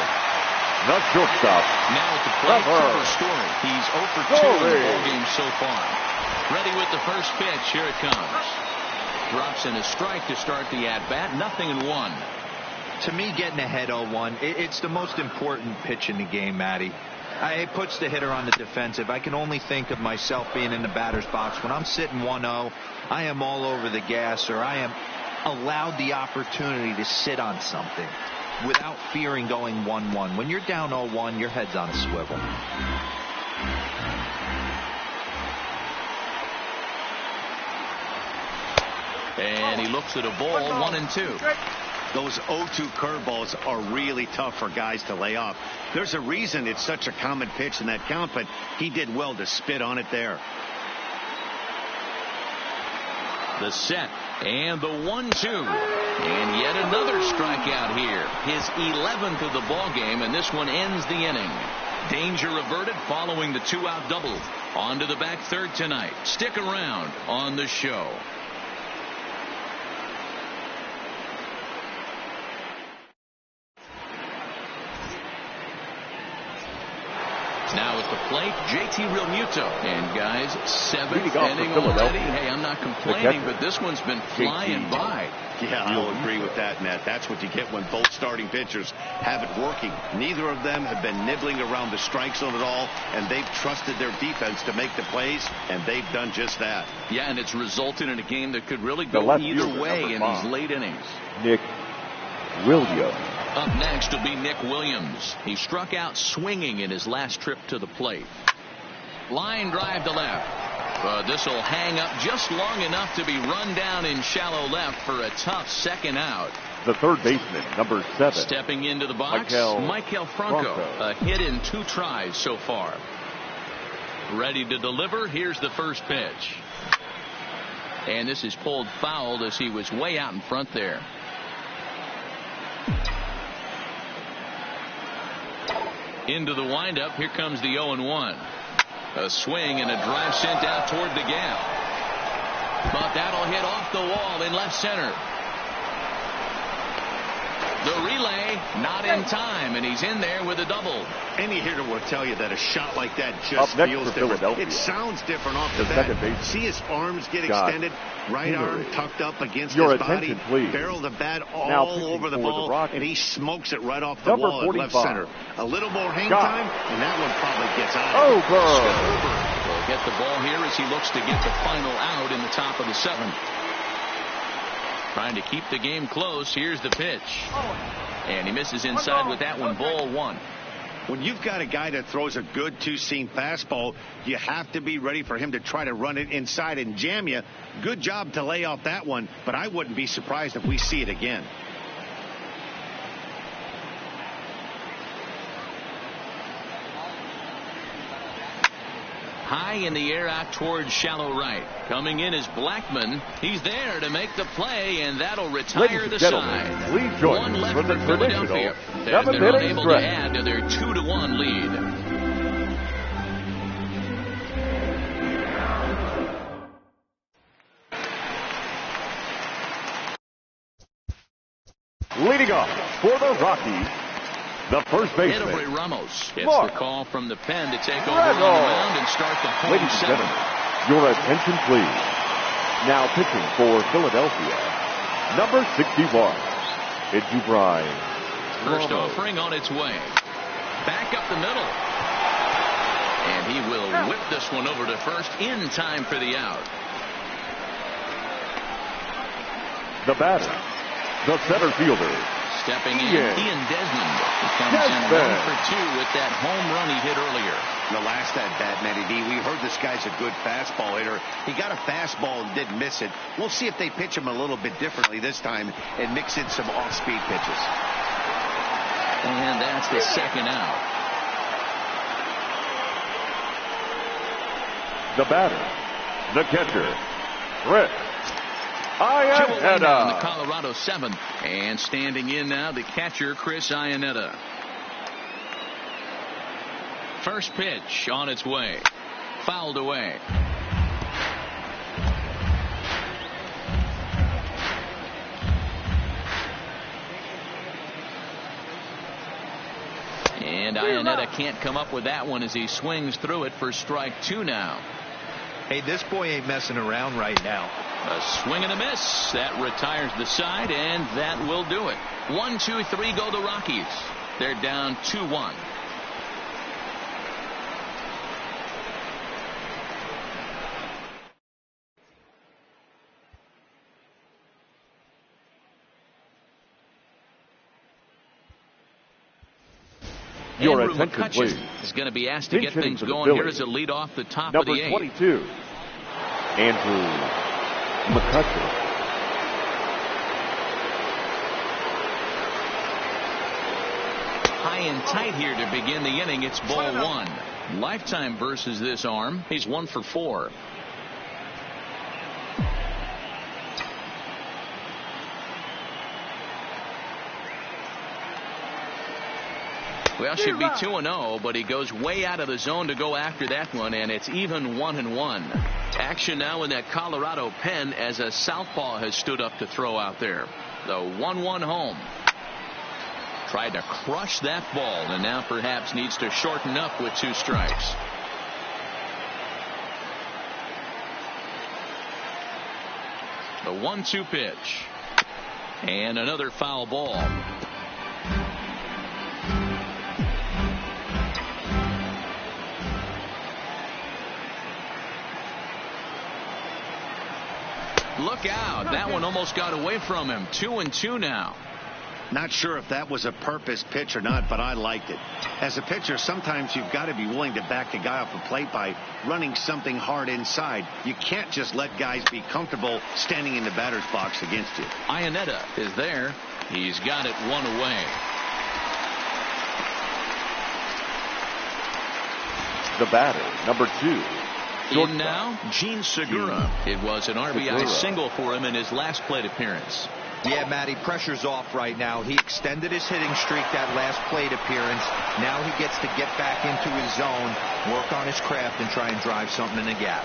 The shortstop. Now at the plate, Trevor Story. He's 0 for 2 in the ball game so far. Ready with the first pitch. Here it comes. Drops in a strike to start the at-bat. 0-1. To me, getting ahead 0-1, it's the most important pitch in the game, Matty. It puts the hitter on the defensive. I can only think of myself being in the batter's box. When I'm sitting 1-0, I am all over the gas, or I am allowed the opportunity to sit on something without fearing going 1-1. When you're down 0-1, your head's on a swivel. And he looks at a ball, 1-2. Those 0-2 curveballs are really tough for guys to lay off. There's a reason it's such a common pitch in that count, but he did well to spit on it there. The set and the 1-2. And yet another strikeout here. His 11th of the ball game, and this one ends the inning. Danger averted following the 2-out double. On to the back third tonight. Stick around on the show. Now at the plate, JT Realmuto. And guys, 7th inning already. Hey, I'm not complaining, but this one's been flying by. Yeah, I'll agree with that, Matt. That's what you get when both starting pitchers have it working. Neither of them have been nibbling around the strike zone at all, and they've trusted their defense to make the plays, and they've done just that. Yeah, and it's resulted in a game that could really go either way in these late innings. Nick Williams. Up next will be Nick Williams. He struck out swinging in his last trip to the plate. Line drive to left. But this will hang up just long enough to be run down in shallow left for a tough second out. The third baseman, number 7. Stepping into the box, Maikel Franco. A hit in 2 tries so far. Ready to deliver. Here's the first pitch. And this is pulled foul as he was way out in front there. Into the windup. Here comes the 0-1. A swing and a drive sent out toward the gap. But that'll hit off the wall in left center. The relay not in time, and he's in there with a double. Any hitter will tell you that a shot like that just feels different. It sounds different off the bat. See his arms get extended, right arm tucked up against his body, barrel the bat all over the ball, and he smokes it right off the wall in left center. A little more hang time, and that one probably gets out. Over. Will get the ball here as he looks to get the final out in the top of the 7th. Trying to keep the game close. Here's the pitch. And he misses inside with that one. Ball 1. When you've got a guy that throws a good 2-seam fastball, you have to be ready for him to try to run it inside and jam you. Good job to lay off that one, but I wouldn't be surprised if we see it again. High in the air out towards shallow right. Coming in is Blackman. He's there to make the play, and that'll retire the side. Please join one left for the for Philadelphia. They're unable to add to their 2-1 lead. Leading off for the Rockies, the first baseman, Edebray Ramos gets the call from the pen to take over on the mound and start the home Ladies and 7th. gentlemen, your attention please. Now pitching for Philadelphia, number 61, Edubray. First offering on its way. Back up the middle. And he will whip this one over to first in time for the out. The batter, the center fielder, stepping in, Ian Desmond. He comes in 1 for 2 with that home run he hit earlier. The last at bat, Matty D, we heard this guy's a good fastball hitter. He got a fastball and didn't miss it. We'll see if they pitch him a little bit differently this time and mix in some off-speed pitches. And that's the second out. The batter, the catcher, Chris Iannetta. In the Iannetta. Colorado seventh. And standing in now, the catcher, Chris Iannetta. First pitch on its way. Fouled away. And Iannetta can't come up with that one as he swings through it for strike 2 now. Hey, this boy ain't messing around right now. A swing and a miss. That retires the side, and that will do it. 1, 2, 3 go the Rockies. They're down 2-1. Your Andrew attention, McCutcheon please. is going to be asked to Pinch get hitting things for the going here Phillies. as a lead off the top Number of the 8th. 22, Andrew McCutcheon. High and tight here to begin the inning. It's ball 1. Lifetime versus this arm. He's 1 for 4. Well, should be 2-0, but he goes way out of the zone to go after that one, and it's even 1-1. Action now in that Colorado pen as a southpaw has stood up to throw out there. The 1-1 home. Tried to crush that ball, and now perhaps needs to shorten up with 2 strikes. The 1-2 pitch. And another foul ball. Look out. That one almost got away from him. 2-2 now. Not sure if that was a purpose pitch or not, but I liked it. As a pitcher, sometimes you've got to be willing to back a guy off the plate by running something hard inside. You can't just let guys be comfortable standing in the batter's box against you. Iannetta is there. He's got it 1 away. The batter, number 2. In now, Gene Segura. It was an RBI Segura. single for him in his last plate appearance. Yeah, Matty, pressure's off right now. He extended his hitting streak that last plate appearance. Now he gets to get back into his zone, work on his craft, and try and drive something in the gap.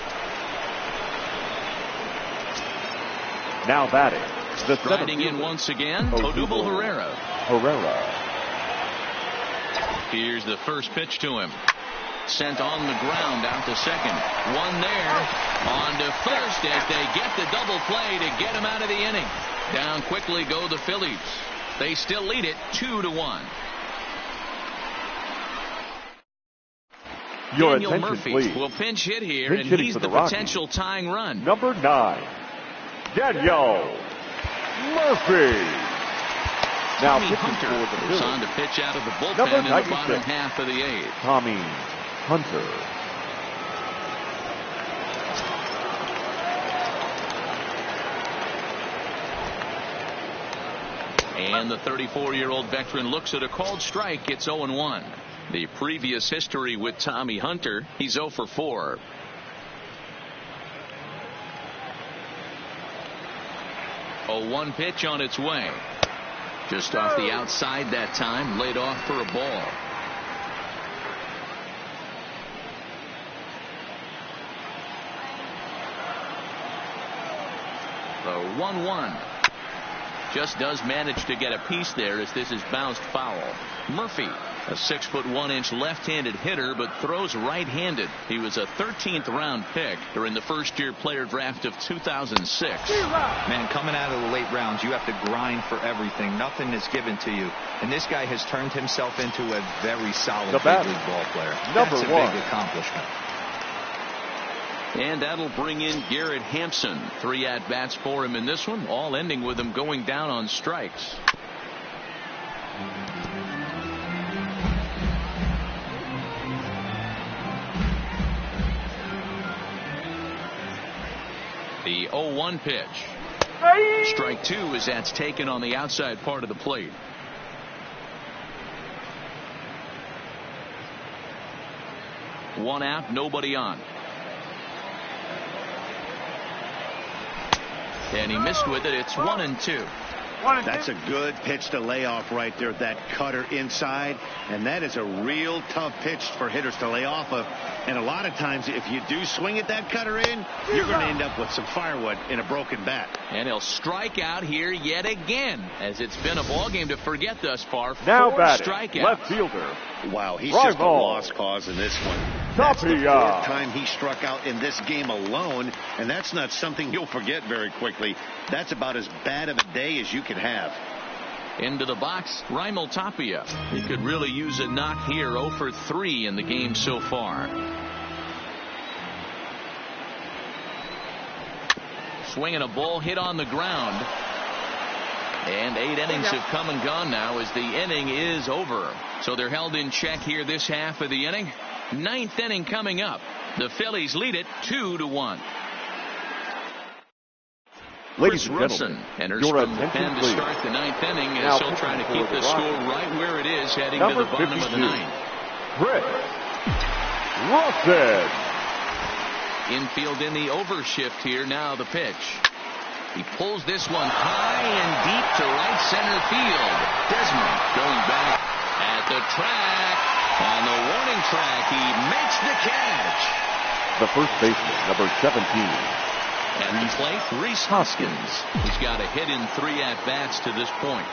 Now batting, the Riding in fielder, once again, Odubel Herrera. Here's the first pitch to him. Sent on the ground out to second. One there. On to first as they get the double play to get him out of the inning. Down quickly go the Phillies. They still lead it 2-1. Your Daniel attention, Murphy please. will pinch hit here, Pinch and hitting he's for the the Rockies. potential tying run. Number 9, Daniel Murphy. Now Tommy pitching Hunter for the is Phillies. on to pitch out of the bullpen Number in the 96. bottom half of the 8th. Tommy Hunter. And the 34-year-old veteran looks at a called strike. It's 0-1. The previous history with Tommy Hunter, he's 0 for 4. A 1 pitch on its way. Just off the outside that time, laid off for a ball. The 1-1. Just does manage to get a piece there as this is bounced foul. Murphy, a 6'1" left-handed hitter, but throws right-handed. He was a 13th round pick during the first-year player draft of 2006. Man, coming out of the late rounds, you have to grind for everything. Nothing is given to you. And this guy has turned himself into a very solid big league ball player. Number That's a 1. big accomplishment. And that'll bring in Garrett Hampson. 3 at-bats for him in this one, all ending with him going down on strikes. The 0-1 pitch. Strike 2 as that's taken on the outside part of the plate. One out, nobody on. And he missed with it. It's 1-2. That's a good pitch to lay off right there. That cutter inside. And that is a real tough pitch for hitters to lay off of. And a lot of times, if you do swing at that cutter in, you're going to end up with some firewood in a broken bat. And he'll strike out here yet again, as it's been a ball game to forget thus far. Now 4 batting, strikeouts. left fielder. Wow, he's Drive just a ball. lost cause in this one. That's the Tapia. 4th time he struck out in this game alone, and that's not something you'll forget very quickly. That's about as bad of a day as you can have. Into the box, Raimel Tapia. He could really use a knock here. 0 for 3 in the game so far. Swinging a ball hit on the ground. And 8 innings have come and gone now as the inning is over. So they're held in check here this half of the inning. 9th inning coming up. The Phillies lead it 2-1. Ladies Chris and Russin gentlemen, enters your from the attention, pen to please. start the 9th inning Now as he'll try to keep for the the score Rockies. right where it is heading Number to the bottom 52, of the 9th. Chris Russin. Infield in the overshift here. Now the pitch. He pulls this one high and deep to right center field. Desmond going back at the track. On the warning track, he makes the catch. The first baseman, number 17. At the plate, Rhys Hoskins. He's got a hit in 3 at-bats to this point.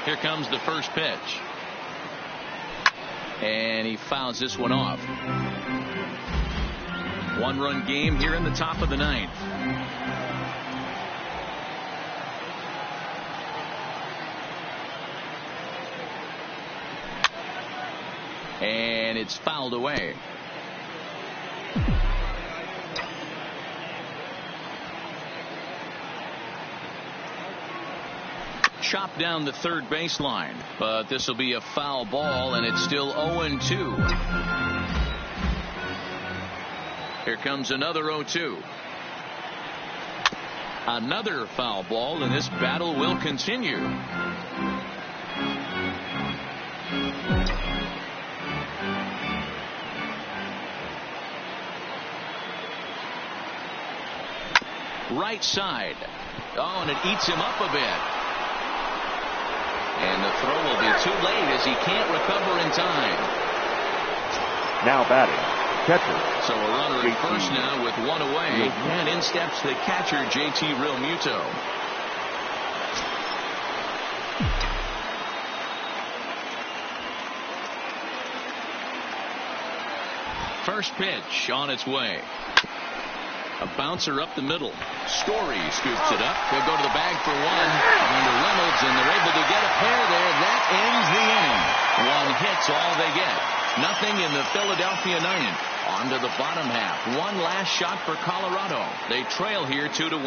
Here comes the first pitch. And he fouls this one off. 1-run game here in the top of the 9th. And it's fouled away. Chopped down the third baseline, but this will be a foul ball, and it's still 0-2. Here comes another 0-2. Another foul ball, and this battle will continue. Right side. Oh, and it eats him up a bit. And the throw will be too late as he can't recover in time. Now batting, catcher. So a runner at first now with 1 away. And in steps the catcher, JT Realmuto. First pitch on its way. A bouncer up the middle. Story scoops it up. They'll go to the bag for 1. Under Reynolds, and they're able to get a pair there. That ends the inning. 1 hit's all they get. Nothing in the Philadelphia 9th. On to the bottom half. 1 last shot for Colorado. They trail here 2-1.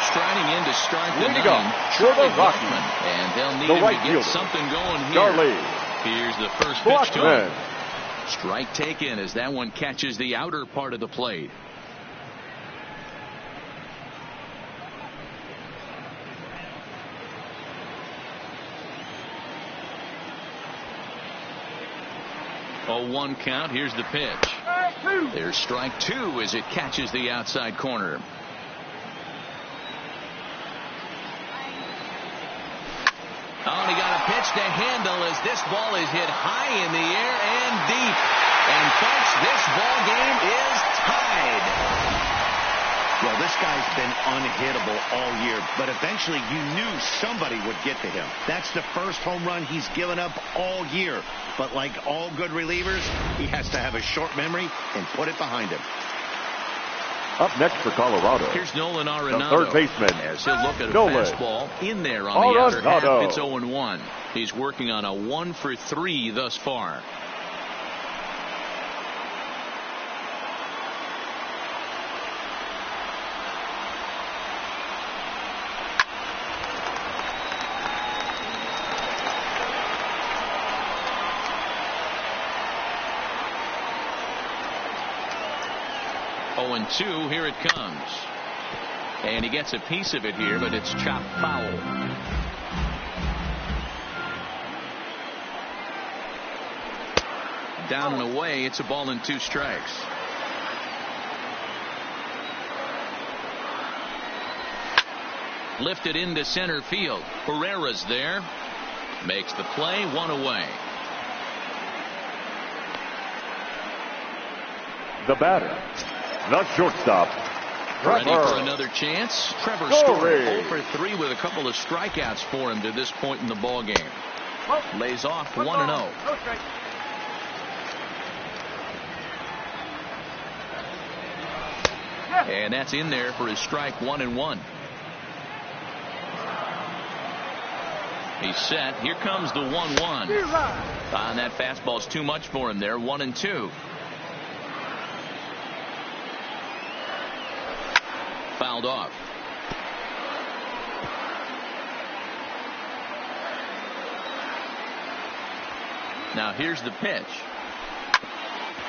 Striding in to start the 9th. For the Rockies. And they'll need The him right to get fielder, something going here. Charlie. Here's the first pitch to him. Blackman. Strike taken as that one catches the outer part of the plate. A 1 count. Here's the pitch. There's strike 2 as it catches the outside corner. Oh, and he got a pitch to handle as this ball is hit high in the air and deep. And folks, this ball game is tied. Well, this guy's been unhittable all year, but eventually you knew somebody would get to him. That's the first home run he's given up all year. But like all good relievers, he has to have a short memory and put it behind him. Up next for Colorado. Here's Nolan The Arenado. third baseman, As he'll look at a Nolan fastball in there on the outer half. Arenado. It's 0-1. He's working on a 1 for 3 thus far. 0-2. Here it comes. And he gets a piece of it here, but it's chopped foul. Down and away. It's a ball and 2 strikes. Lifted into center field. Herrera's there. Makes the play. 1 away. The batter, the shortstop, Ready Trevor. for another chance. Trevor Story. Story 0 for 3 with a couple of strikeouts for him to this point in the ball game. Lays off 1-0. And that's in there for his strike 1-1. He's set. Here comes the 1-1. And that fastball's too much for him there. 1-2. Fouled off. Now here's the pitch.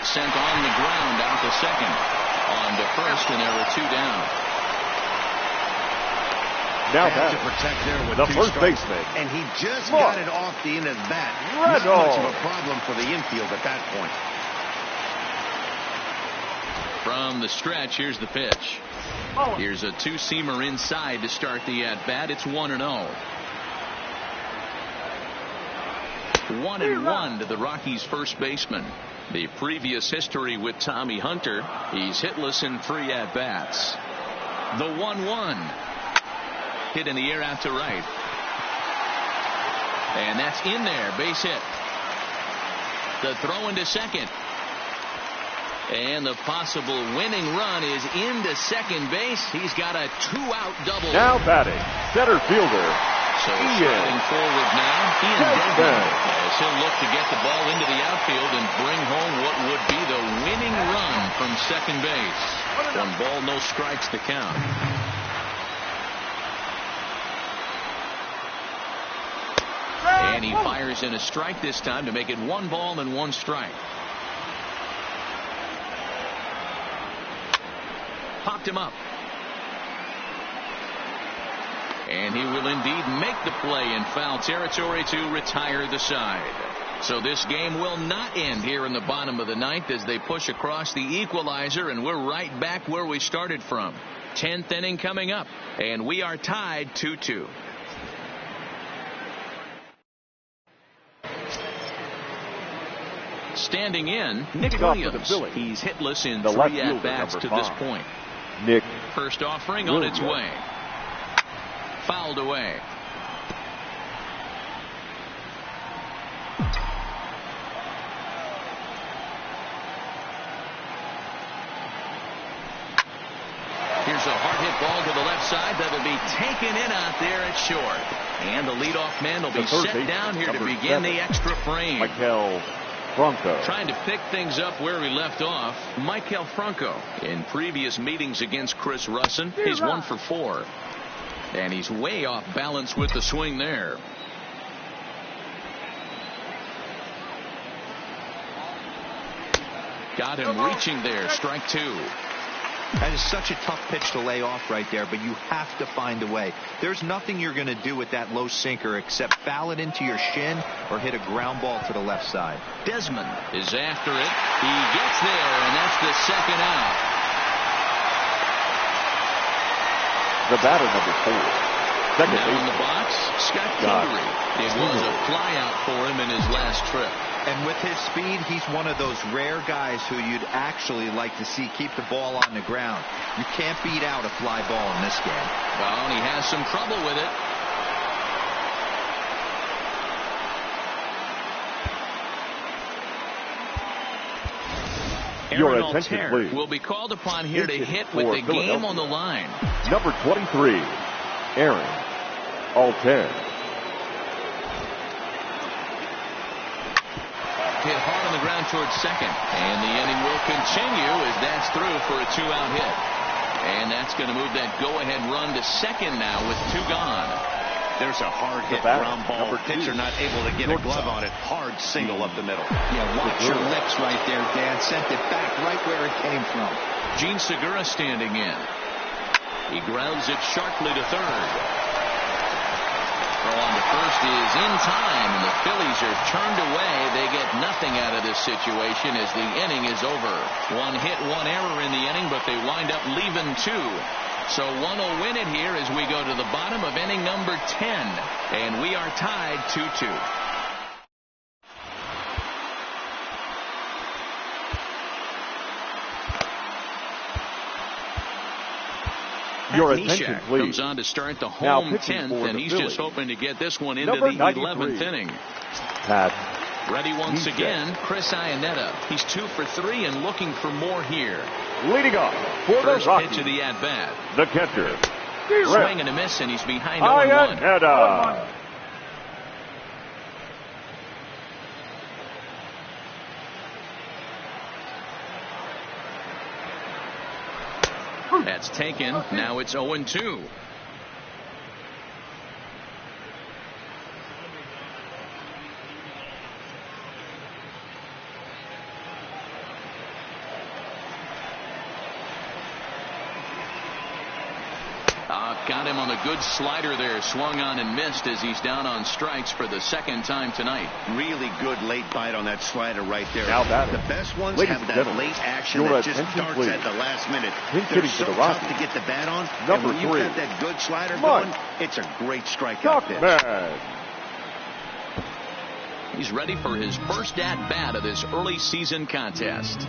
Sent on the ground out to second. On to first, and there were 2 down. Now Has back to protect there with the 2 first strikes. baseman. And he just Mark. got it off the end of the bat. Red Not much ball. of a problem for the infield at that point. From the stretch, here's the pitch. Here's a 2-seamer inside to start the at-bat. It's 1-0. 1-1 to the Rockies' first baseman. The previous history with Tommy Hunter, he's hitless in 3 at-bats. The 1-1. Hit in the air out to right. And that's in there. Base hit. The throw into second. And the possible winning run is into second base. He's got a 2-out double. Now batting, center fielder. So striding forward now, Ian Desmond, as he'll look to get the ball into the outfield and bring home what would be the winning run from second base. 1 ball, no strikes to count. And he fires in a strike this time to make it 1 ball and 1 strike. Popped him up. And he will indeed make the play in foul territory to retire the side. So this game will not end here in the bottom of the 9th as they push across the equalizer, and we're right back where we started from. 10th inning coming up, and we are tied 2-2. Standing in, Nick Leading off for the Williams. Phillies. He's hitless in The 3 left fielder, at-bats to number this 5. point. Nick First offering on its Williams. way. Fouled away. Here's a hard hit ball to the left side that'll be taken in out there at short. And the leadoff man will be The third set baseman, down here to number begin 7, the extra frame. Michael Franco. Trying to pick things up where we left off, Michael Franco. In previous meetings against Chris Russin, he's 1 for 4. And he's way off balance with the swing there. Got him reaching there. Strike 2. That is such a tough pitch to lay off right there, but you have to find a way. There's nothing you're going to do with that low sinker except foul it into your shin or hit a ground ball to the left side. Desmond is after it. He gets there, and that's the second out. The batter, number 4. Second Now in baseman. the box, Scott Kingery. It was a flyout for him in his last trip. And with his speed, he's one of those rare guys who you'd actually like to see keep the ball on the ground. You can't beat out a fly ball in this game. Well, and he has some trouble with it. Your Aaron attention, Altair please. will be called upon here to Pitching hit with for the game Philadelphia. on the line. Number 23, Aaron Altair. Hit hard on the ground towards second. And the inning will continue as that's through for a 2-out hit. And that's going to move that go-ahead run to second now with 2 gone. There's a hard hit batter, ground ball. number 2, Pitcher not able to get a glove on it. Hard single up the middle. Yeah, watch your lips right there, Dan. Sent it back right where it came from. Gene Segura standing in. He grounds it sharply to third. Throw on to first is in time, and the Phillies are turned away. They get nothing out of this situation as the inning is over. One hit, one error in the inning, but they wind up leaving two. So one will win it here as we go to the bottom of inning number 10. And we are tied 2-2. Your attention, Neshek please. comes on to start the home 10th, and he's just hoping to get this one into the 11th inning. Pat. Ready once again, Chris Iannetta. He's 2 for 3 and looking for more here. Leading off for First the Rockies, pitch of the at-bat. the catcher. Swing and a miss, and he's behind 0-1. Iannetta. That's taken. Now it's 0-2. Got him on a good slider there. Swung on and missed as he's down on strikes for the second time tonight. Really good late bite on that slider right there. Now the best ones Ladies have and that gentlemen, late action your that just attention, starts please. at the last minute. Pinch They're hitting so for the tough Rockies. to get the bat on. Number and when 3, you've got that good slider Mike. going, it's a great strikeout pitch. Tuckman. He's ready for his first at-bat of this early season contest.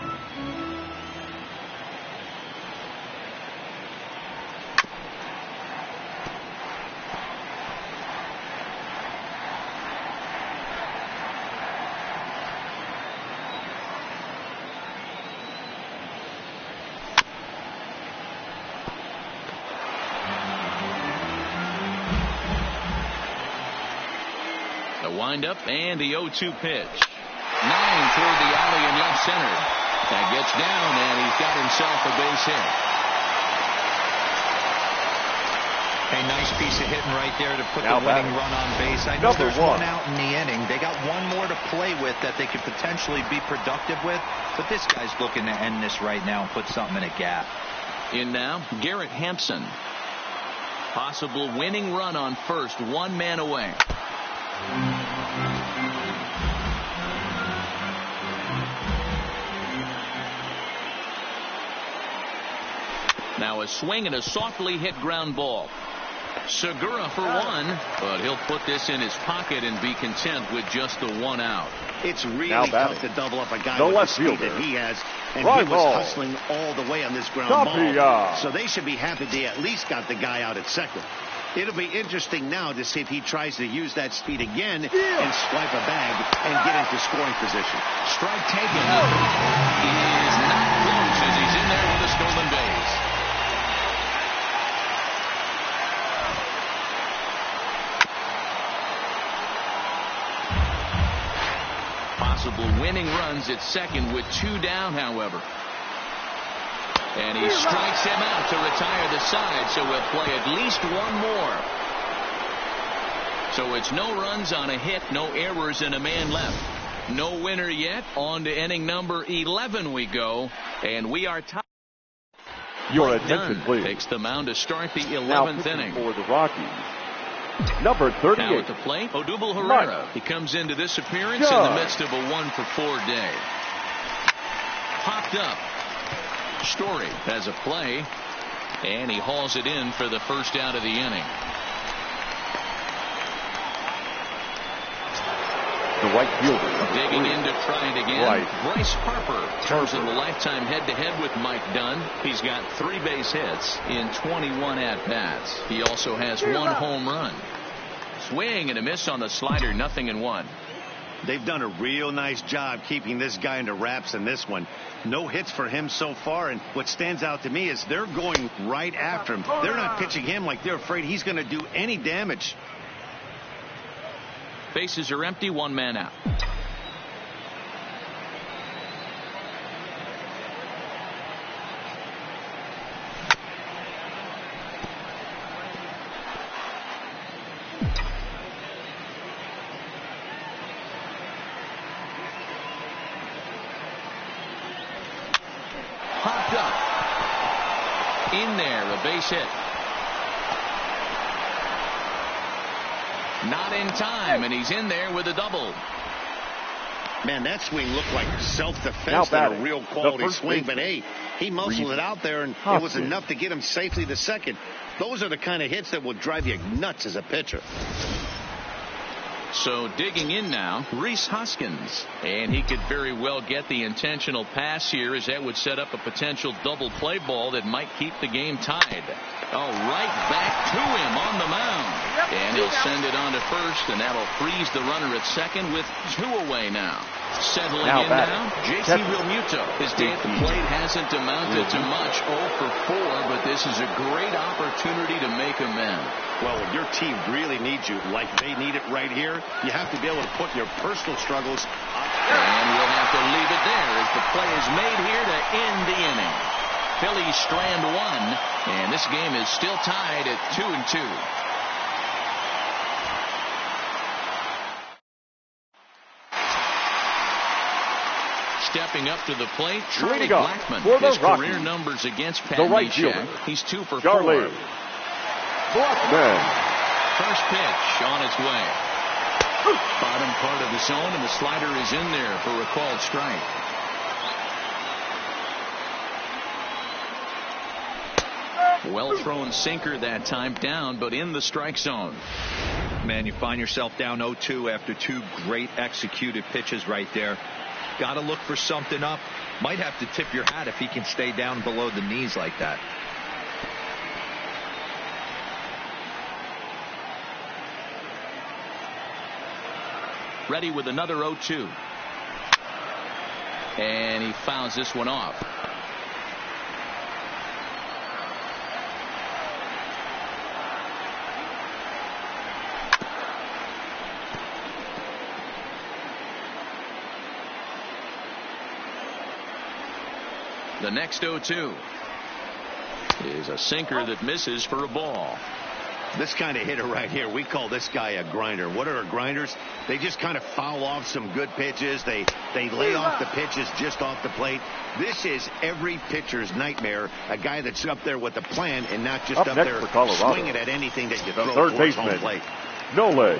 Wind up and the 0-2 pitch. 9 toward the alley in left center. That gets down and he's got himself a base hit. A nice piece of hitting right there to put the winning run on base. I know there's one out in the inning. They got one more to play with that they could potentially be productive with, but this guy's looking to end this right now and put something in a gap. In now, Garrett Hampson. Possible winning run on first, one man away. Now a swing and a softly hit ground ball. Segura for one, but he'll put this in his pocket and be content with just the one out. It's really tough to double up a guy the with the left speed fielder. that he has, and Right he was ball. hustling all the way on this ground Tapia. ball. So they should be happy they at least got the guy out at second. It'll be interesting now to see if he tries to use that speed again and swipe a bag and get into scoring position. Strike taken. He is not close as he's in there with a stolen base. Possible winning runs at second with 2 down, however. And he strikes him out to retire the side, so we'll play at least one more. So it's no runs on a hit, no errors, and a man left. No winner yet. On to inning number 11 we go, and we are tied. Your attention, please. Takes the mound to start the 11th Now inning. for the Rockies, number 38. Now at the plate, Odubel Herrera. He comes into this appearance in the midst of a 1-for-4 day. Popped up. Story has a play, and he hauls it in for the first out of the inning. The right fielder. Digging in to try it again. Right. Bryce Harper turns in the lifetime head-to-head with Mike Dunn. He's got 3 base hits in 21 at-bats. He also has 1 home run. Swing and a miss on the slider, 0-1. They've done a real nice job keeping this guy into wraps in this one. No hits for him so far, and what stands out to me is they're going right after him. They're not pitching him like they're afraid he's going to do any damage. Bases are empty, 1 man out. Popped up. in there, a base hit. Not in time, and he's in there with a double. Man, that swing looked like self-defense, not a real quality swing. But, hey, he muscled it out there, and it was enough to get him safely to second. Those are the kind of hits that will drive you nuts as a pitcher. So digging in now, Rhys Hoskins. And he could very well get the intentional pass here, as that would set up a potential double play ball that might keep the game tied. Oh, right back to him on the mound. And he'll send it on to first, and that'll freeze the runner at second with 2 away now. Settling in now, J.C. Realmuto. His day at the plate hasn't amounted to much, 0 for 4, but this is a great opportunity to make amends. Well, when your team really needs you, like they need it right here, you have to be able to put your personal struggles up. And we'll have to leave it there as the play is made here to end the inning. Phillies strand 1, and this game is still tied at 2-2. Stepping up to the plate, Charlie Blackmon. His career numbers against Pat Neshek. He's 2 for 4. Charlie Blackmon. First pitch on its way. Bottom part of the zone, and the slider is in there for a called strike. Well thrown sinker that time, down, but in the strike zone. Man, you find yourself down 0-2 after 2 great executed pitches right there. Got to look for something up. Might have to tip your hat if he can stay down below the knees like that. Ready with another 0-2. And he fouls this one off. The next 0-2 is a sinker that misses for a ball. This kind of hitter right here, we call this guy a grinder. What are grinders? They just kind of foul off some good pitches. They lay off the pitches just off the plate. This is every pitcher's nightmare, a guy that's up there with a plan and not just up there swinging at anything that you throw towards home plate. Nolan.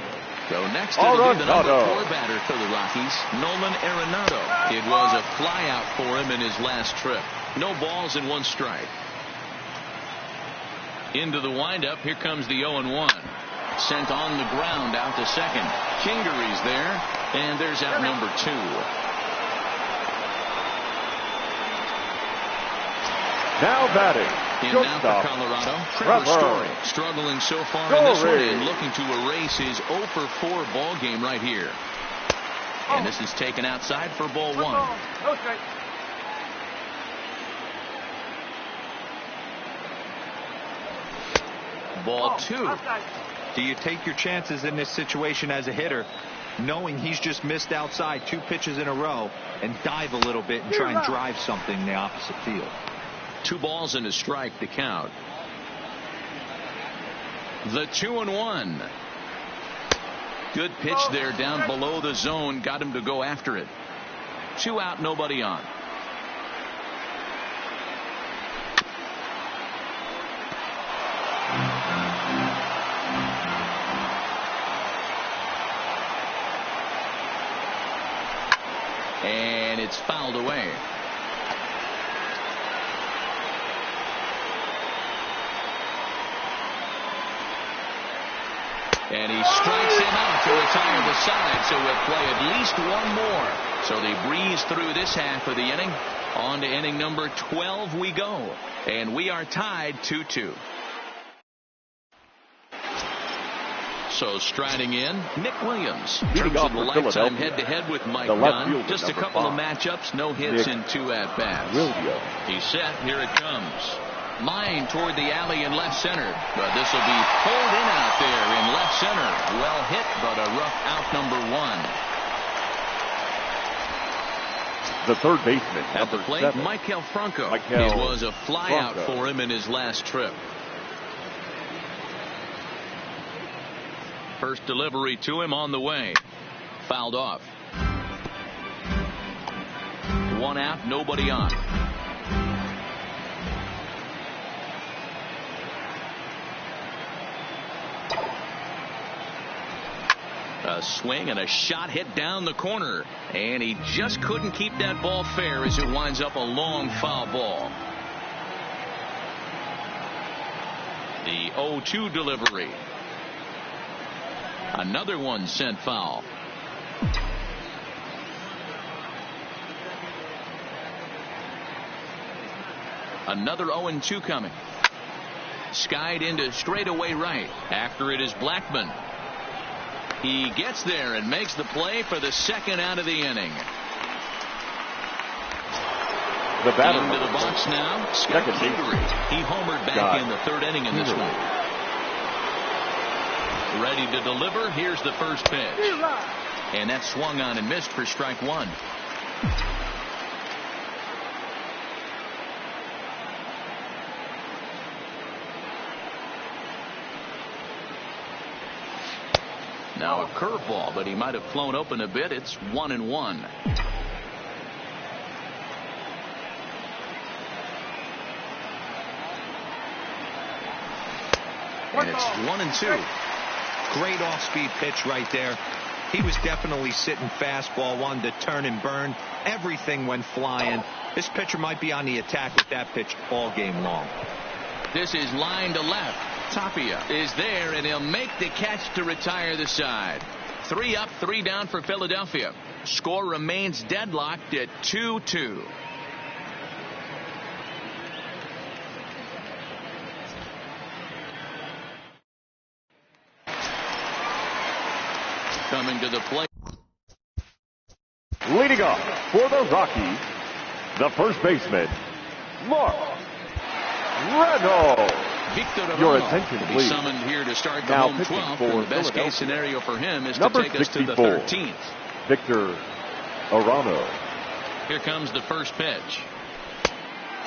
So next it'll be the number 4 batter for the Rockies, Nolan Arenado. It was a flyout for him in his last trip. No balls and 1 strike. Into the windup, here comes the 0-1. Sent on the ground out to second. Kingery's there, and there's out number 2. Now batting. In now for Colorado, Trevor Story. Struggling so far in this one and looking to erase his 0 for 4 ball game right here. And this is taken outside for ball 1. Ball 2. Do you take your chances in this situation as a hitter, knowing he's just missed outside 2 pitches in a row, and dive a little bit and try and drive something in the opposite field? 2 balls and a strike to count. The 2-1. Good pitch there down below the zone. Got him to go after it. 2 out, nobody on. And it's fouled away. And he strikes him out to retire the side, so we'll play at least 1 more. So they breeze through this half of the inning. On to inning number 12 we go. And we are tied 2-2. So striding in, Nick Williams. In terms of the lifetime head-to-head with Mike Dunn. Just a couple of matchups, no hits in 2 at-bats. He's set, here it comes. Line toward the alley in left center, but this will be pulled in out there in left center. Well hit, but a rough out, number 1. The third baseman at the plate, Maikel Franco. It was a flyout for him in his last trip. First delivery to him on the way. Fouled off. 1 out, nobody on. A swing and a shot hit down the corner. And he just couldn't keep that ball fair as it winds up a long foul ball. The 0-2 delivery. Another one sent foul. Another 0-2 coming. Skied into straightaway right. After it is Blackmon. He gets there and makes the play for the second out of the inning. The batter into the box now. Scott Kingery. He homered back in the third inning in this one. Ready to deliver. Here's the first pitch. And that swung on and missed for strike one. Now a curveball, but he might have flown open a bit. It's 1-1. And it's 1-2. Great off-speed pitch right there. He was definitely sitting fastball, wanted to turn and burn. Everything went flying. This pitcher might be on the attack with that pitch all game long. This is line to left. Tapia is there, and he'll make the catch to retire the side. 3 up, 3 down for Philadelphia. Score remains deadlocked at 2-2. Coming to the plate. Leading off for the Rockies, the first baseman, Mark Reynolds. Your attention, please. Summoned here to start the now home 12th. And the best case scenario for him is number to take us 64, to the 13th. Victor Arano. Here comes the first pitch.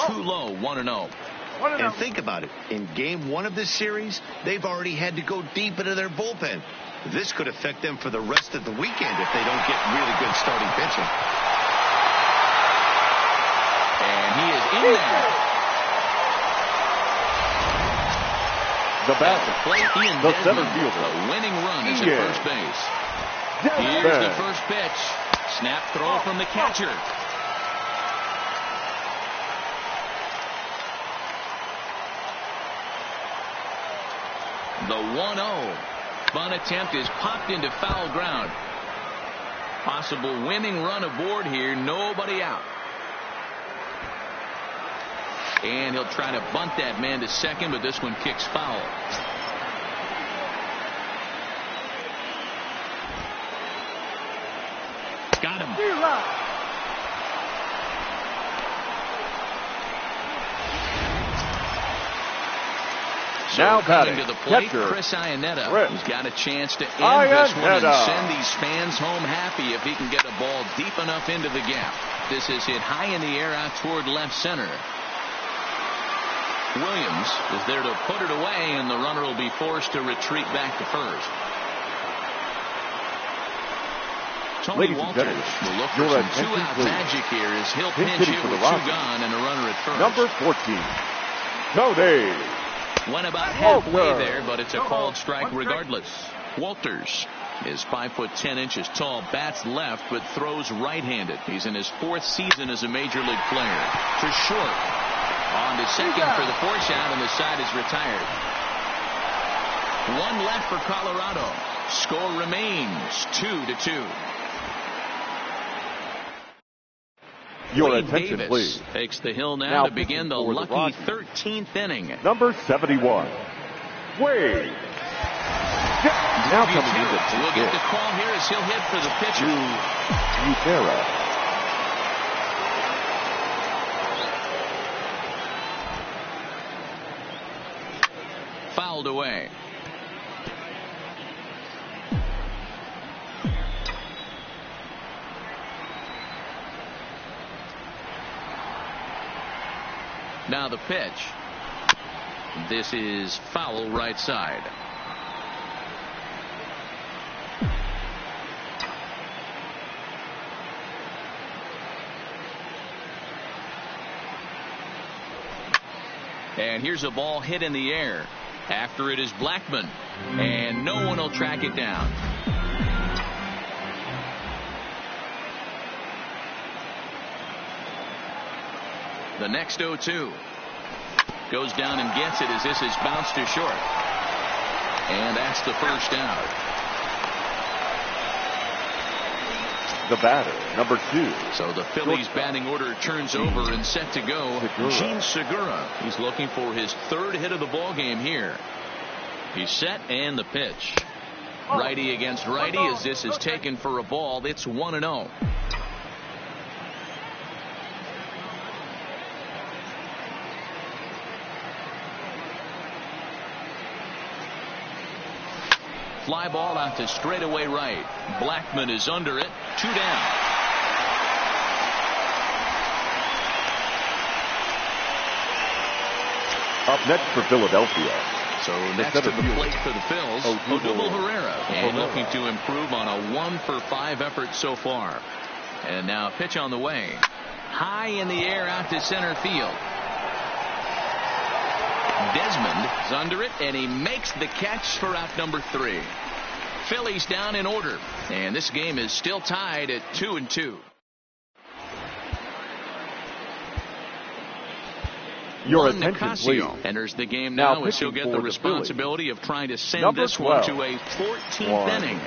Too low, 1-0. And think about it. In game 1 of this series, they've already had to go deep into their bullpen. This could affect them for the rest of the weekend if they don't get really good starting pitching. And he is in there. The bat, the center fielder. The winning run is at first base. Here's the first pitch. Snap throw from the catcher. The 1-0. Bunt attempt is popped into foul ground. Possible winning run aboard here. Nobody out. And he'll try to bunt that man to second, but this one kicks foul. Got him. Now batting to the plate, catcher, Chris Iannetta. He's got a chance to end Iannetta. this one and send these fans home happy if he can get a ball deep enough into the gap. This is hit high in the air out toward left center. Williams is there to put it away, and the runner will be forced to retreat back to first. Tony Walters will look for some two-out magic here as he'll pinch hit with 2 gone and a runner at first. Number 14, Tony Went about halfway there, but it's a called strike regardless. Walters is 5'10" tall, bats left, but throws right-handed. He's in his 4th season as a major league player. To short. On to second for the force out, and the side is retired. 1 left for Colorado. Score remains 2-2. Your Wade attention, Davis please. Takes the hill now to begin the lucky 13th inning. Number 71, Wade. Now coming in the We'll get the call here as he'll hit for the pitcher. Utera. Fouled away. Now the pitch. This is foul right side. And here's a ball hit in the air. After it is Blackmon, and no one will track it down. The next 0-2. Goes down and gets it as this is bounced to short. And that's the first out. The batter, number 2. So the Phillies batting order turns over and set to go. Gene Segura. He's looking for his 3rd hit of the ball game here. He's set and the pitch. Righty against righty as this is taken for a ball. It's 1-0. Fly ball out to straightaway right. Blackman is under it. 2 down. Up next for Philadelphia. So next to the plate for the Phils, Odubel Herrera. And looking to improve on a 1-for-5 effort so far. And now a pitch on the way. High in the air out to center field. Desmond is under it, and he makes the catch for out number 3. Phillies down in order, and this game is still tied at 2-2. Your Juan attention, Nicasio please. enters the game now as he'll get the responsibility of trying to send this one to a 14th inning.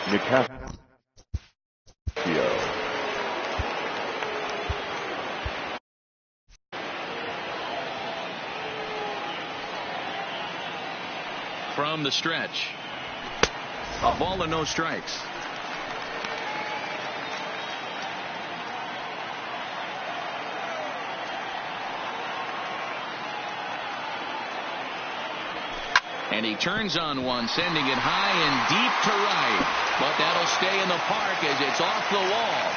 Nicasio. From the stretch, a ball and no strikes. And he turns on one, sending it high and deep to right. But that'll stay in the park as it's off the wall.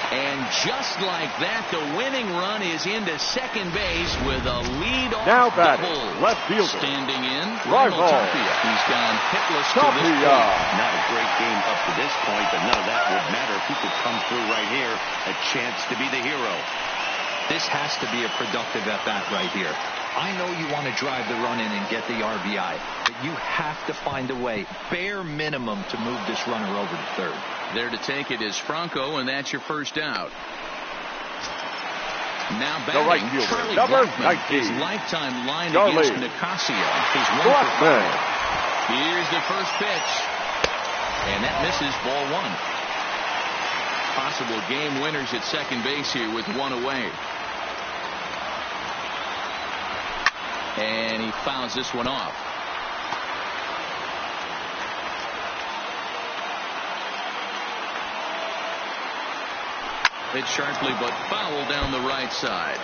And just like that, the winning run is into second base with a lead-off now batting, double. left fielder. Standing in, Rival. Tapia. He's gone hitless to this point. Not a great game up to this point, but none of that would matter if he could come through right here. A chance to be the hero. This has to be a productive at-bat right here. I know you want to drive the run in and get the RBI, but you have to find a way, bare minimum, to move this runner over to third. There to take it is Franco, and that's your first out. Now batting, right fielder, Charlie number Blackman, 19. his lifetime line Charlie. against Nicasio. He's 1 for 5. Here's the first pitch, and that misses ball 1. Possible game winners at second base here with 1 away. And he fouls this one off. Hit sharply but foul down the right side.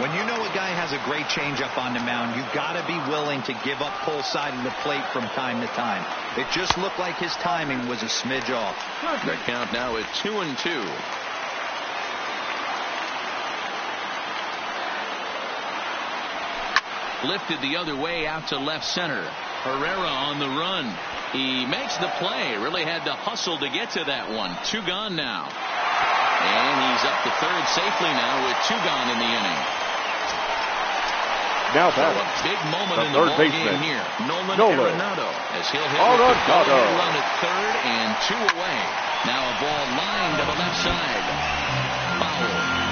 When you know a guy has a great changeup on the mound, you've got to be willing to give up pull side of the plate from time to time. It just looked like his timing was a smidge off. The count now at 2-2. Lifted the other way out to left center. Herrera on the run. He makes the play. Really had to hustle to get to that one. 2 gone now. And he's up to third safely now with 2 gone in the inning. Now So a big moment in the ball game here. Nolan Arenado as he'll hit with the go-ahead run at third and 2 away. Now a ball lined to the left side. Foul.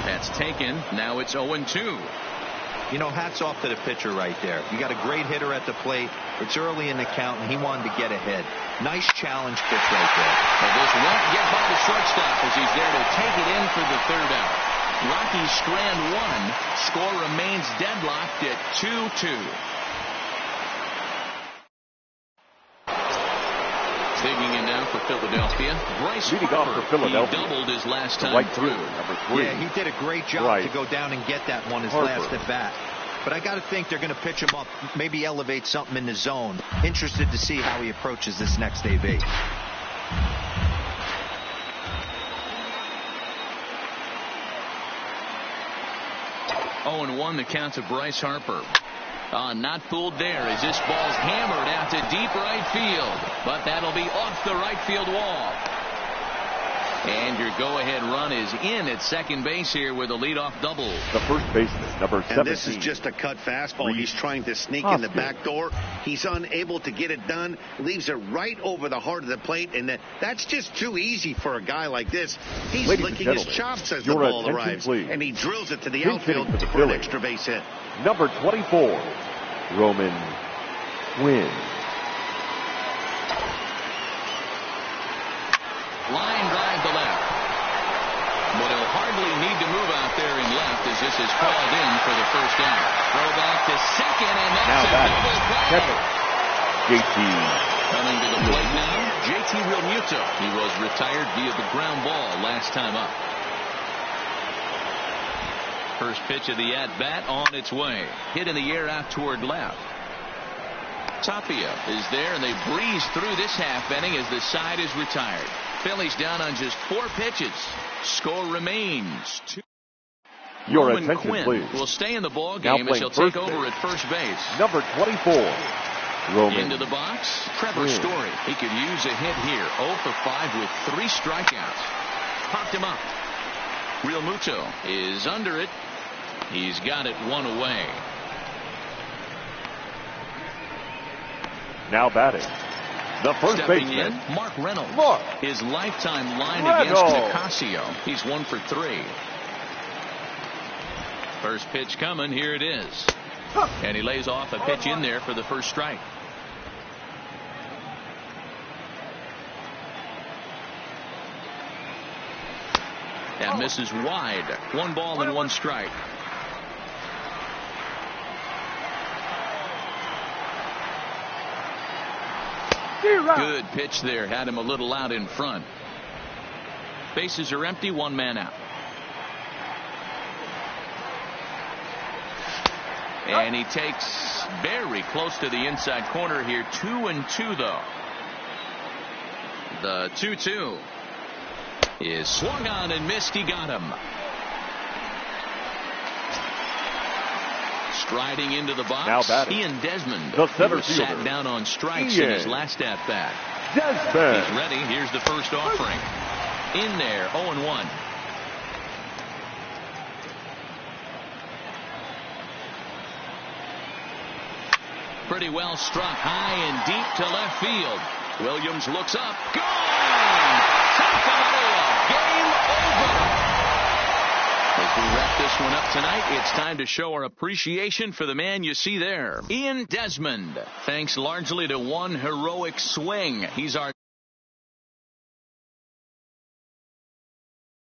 That's taken. Now it's 0-2. You know, hats off to the pitcher right there. You got a great hitter at the plate. It's early in the count, and he wanted to get ahead. Nice challenge pitch right there. But this won't get by the shortstop as he's there to take it in for the third out. Rockies strand 1. Score remains deadlocked at 2-2. Digging in now for Philadelphia. Bryce Harper. He doubled his last time through. Number 3. Yeah, he did a great job to go down and get that one his last at bat. But I got to think they're going to pitch him up, maybe elevate something in the zone. Interested to see how he approaches this next AB. 0-1 the count to Bryce Harper. Not fooled there as this ball's hammered out to deep right field. But that'll be off the right field wall. And your go-ahead run is in at second base here with a leadoff double. The first baseman, number 17. And this is just a cut fastball. He's trying to sneak in the back door. He's unable to get it done. Leaves it right over the heart of the plate. And that's just too easy for a guy like this. He's licking his chops as the ball arrives. Please. And he drills it to the outfield for an extra base hit. Number 24, Roman Quinn. Line drive to left. But he'll hardly need to move out there in left as this is called in for the first out. Throw back to second, and that's a double play. JT. Coming to the plate now, JT Realmuto. He was retired via the ground ball last time up. First pitch of the at-bat on its way. Hit in the air out toward left. Tapia is there, and they breeze through this half inning as the side is retired. Phillies down on just 4 pitches. Score remains 2. Your Roman attention, Quinn please. will stay in the ball game as he'll take over at first base. Number 24, Roman. Into the box, Trevor Story. He could use a hit here. 0 for 5 with 3 strikeouts. Popped him up. Realmuto is under it. He's got it 1 away. Now batting. The first Stepping baseman, in, Mark Reynolds. Mark His lifetime line Reynolds. against Nicasio. He's 1 for 3. First pitch coming. Here it is. And he lays off a pitch in there for the first strike. That misses wide. 1 ball and 1 strike. Good pitch there. Had him a little out in front. Bases are empty. 1 man out. And he takes very close to the inside corner here. 2-2 though. The 2-2 is swung on and missed. He got him. Striding into the box, Ian Desmond, the center who fielder. sat down on strikes in his last at-bat. Desmond. He's ready. Here's the first offering. In there, 0-1. Pretty well struck high and deep to left field. Williams looks up. Gone! Sacramento, game over. As we wrap this one up tonight, it's time to show our appreciation for the man you see there, Ian Desmond. Thanks largely to one heroic swing. He's our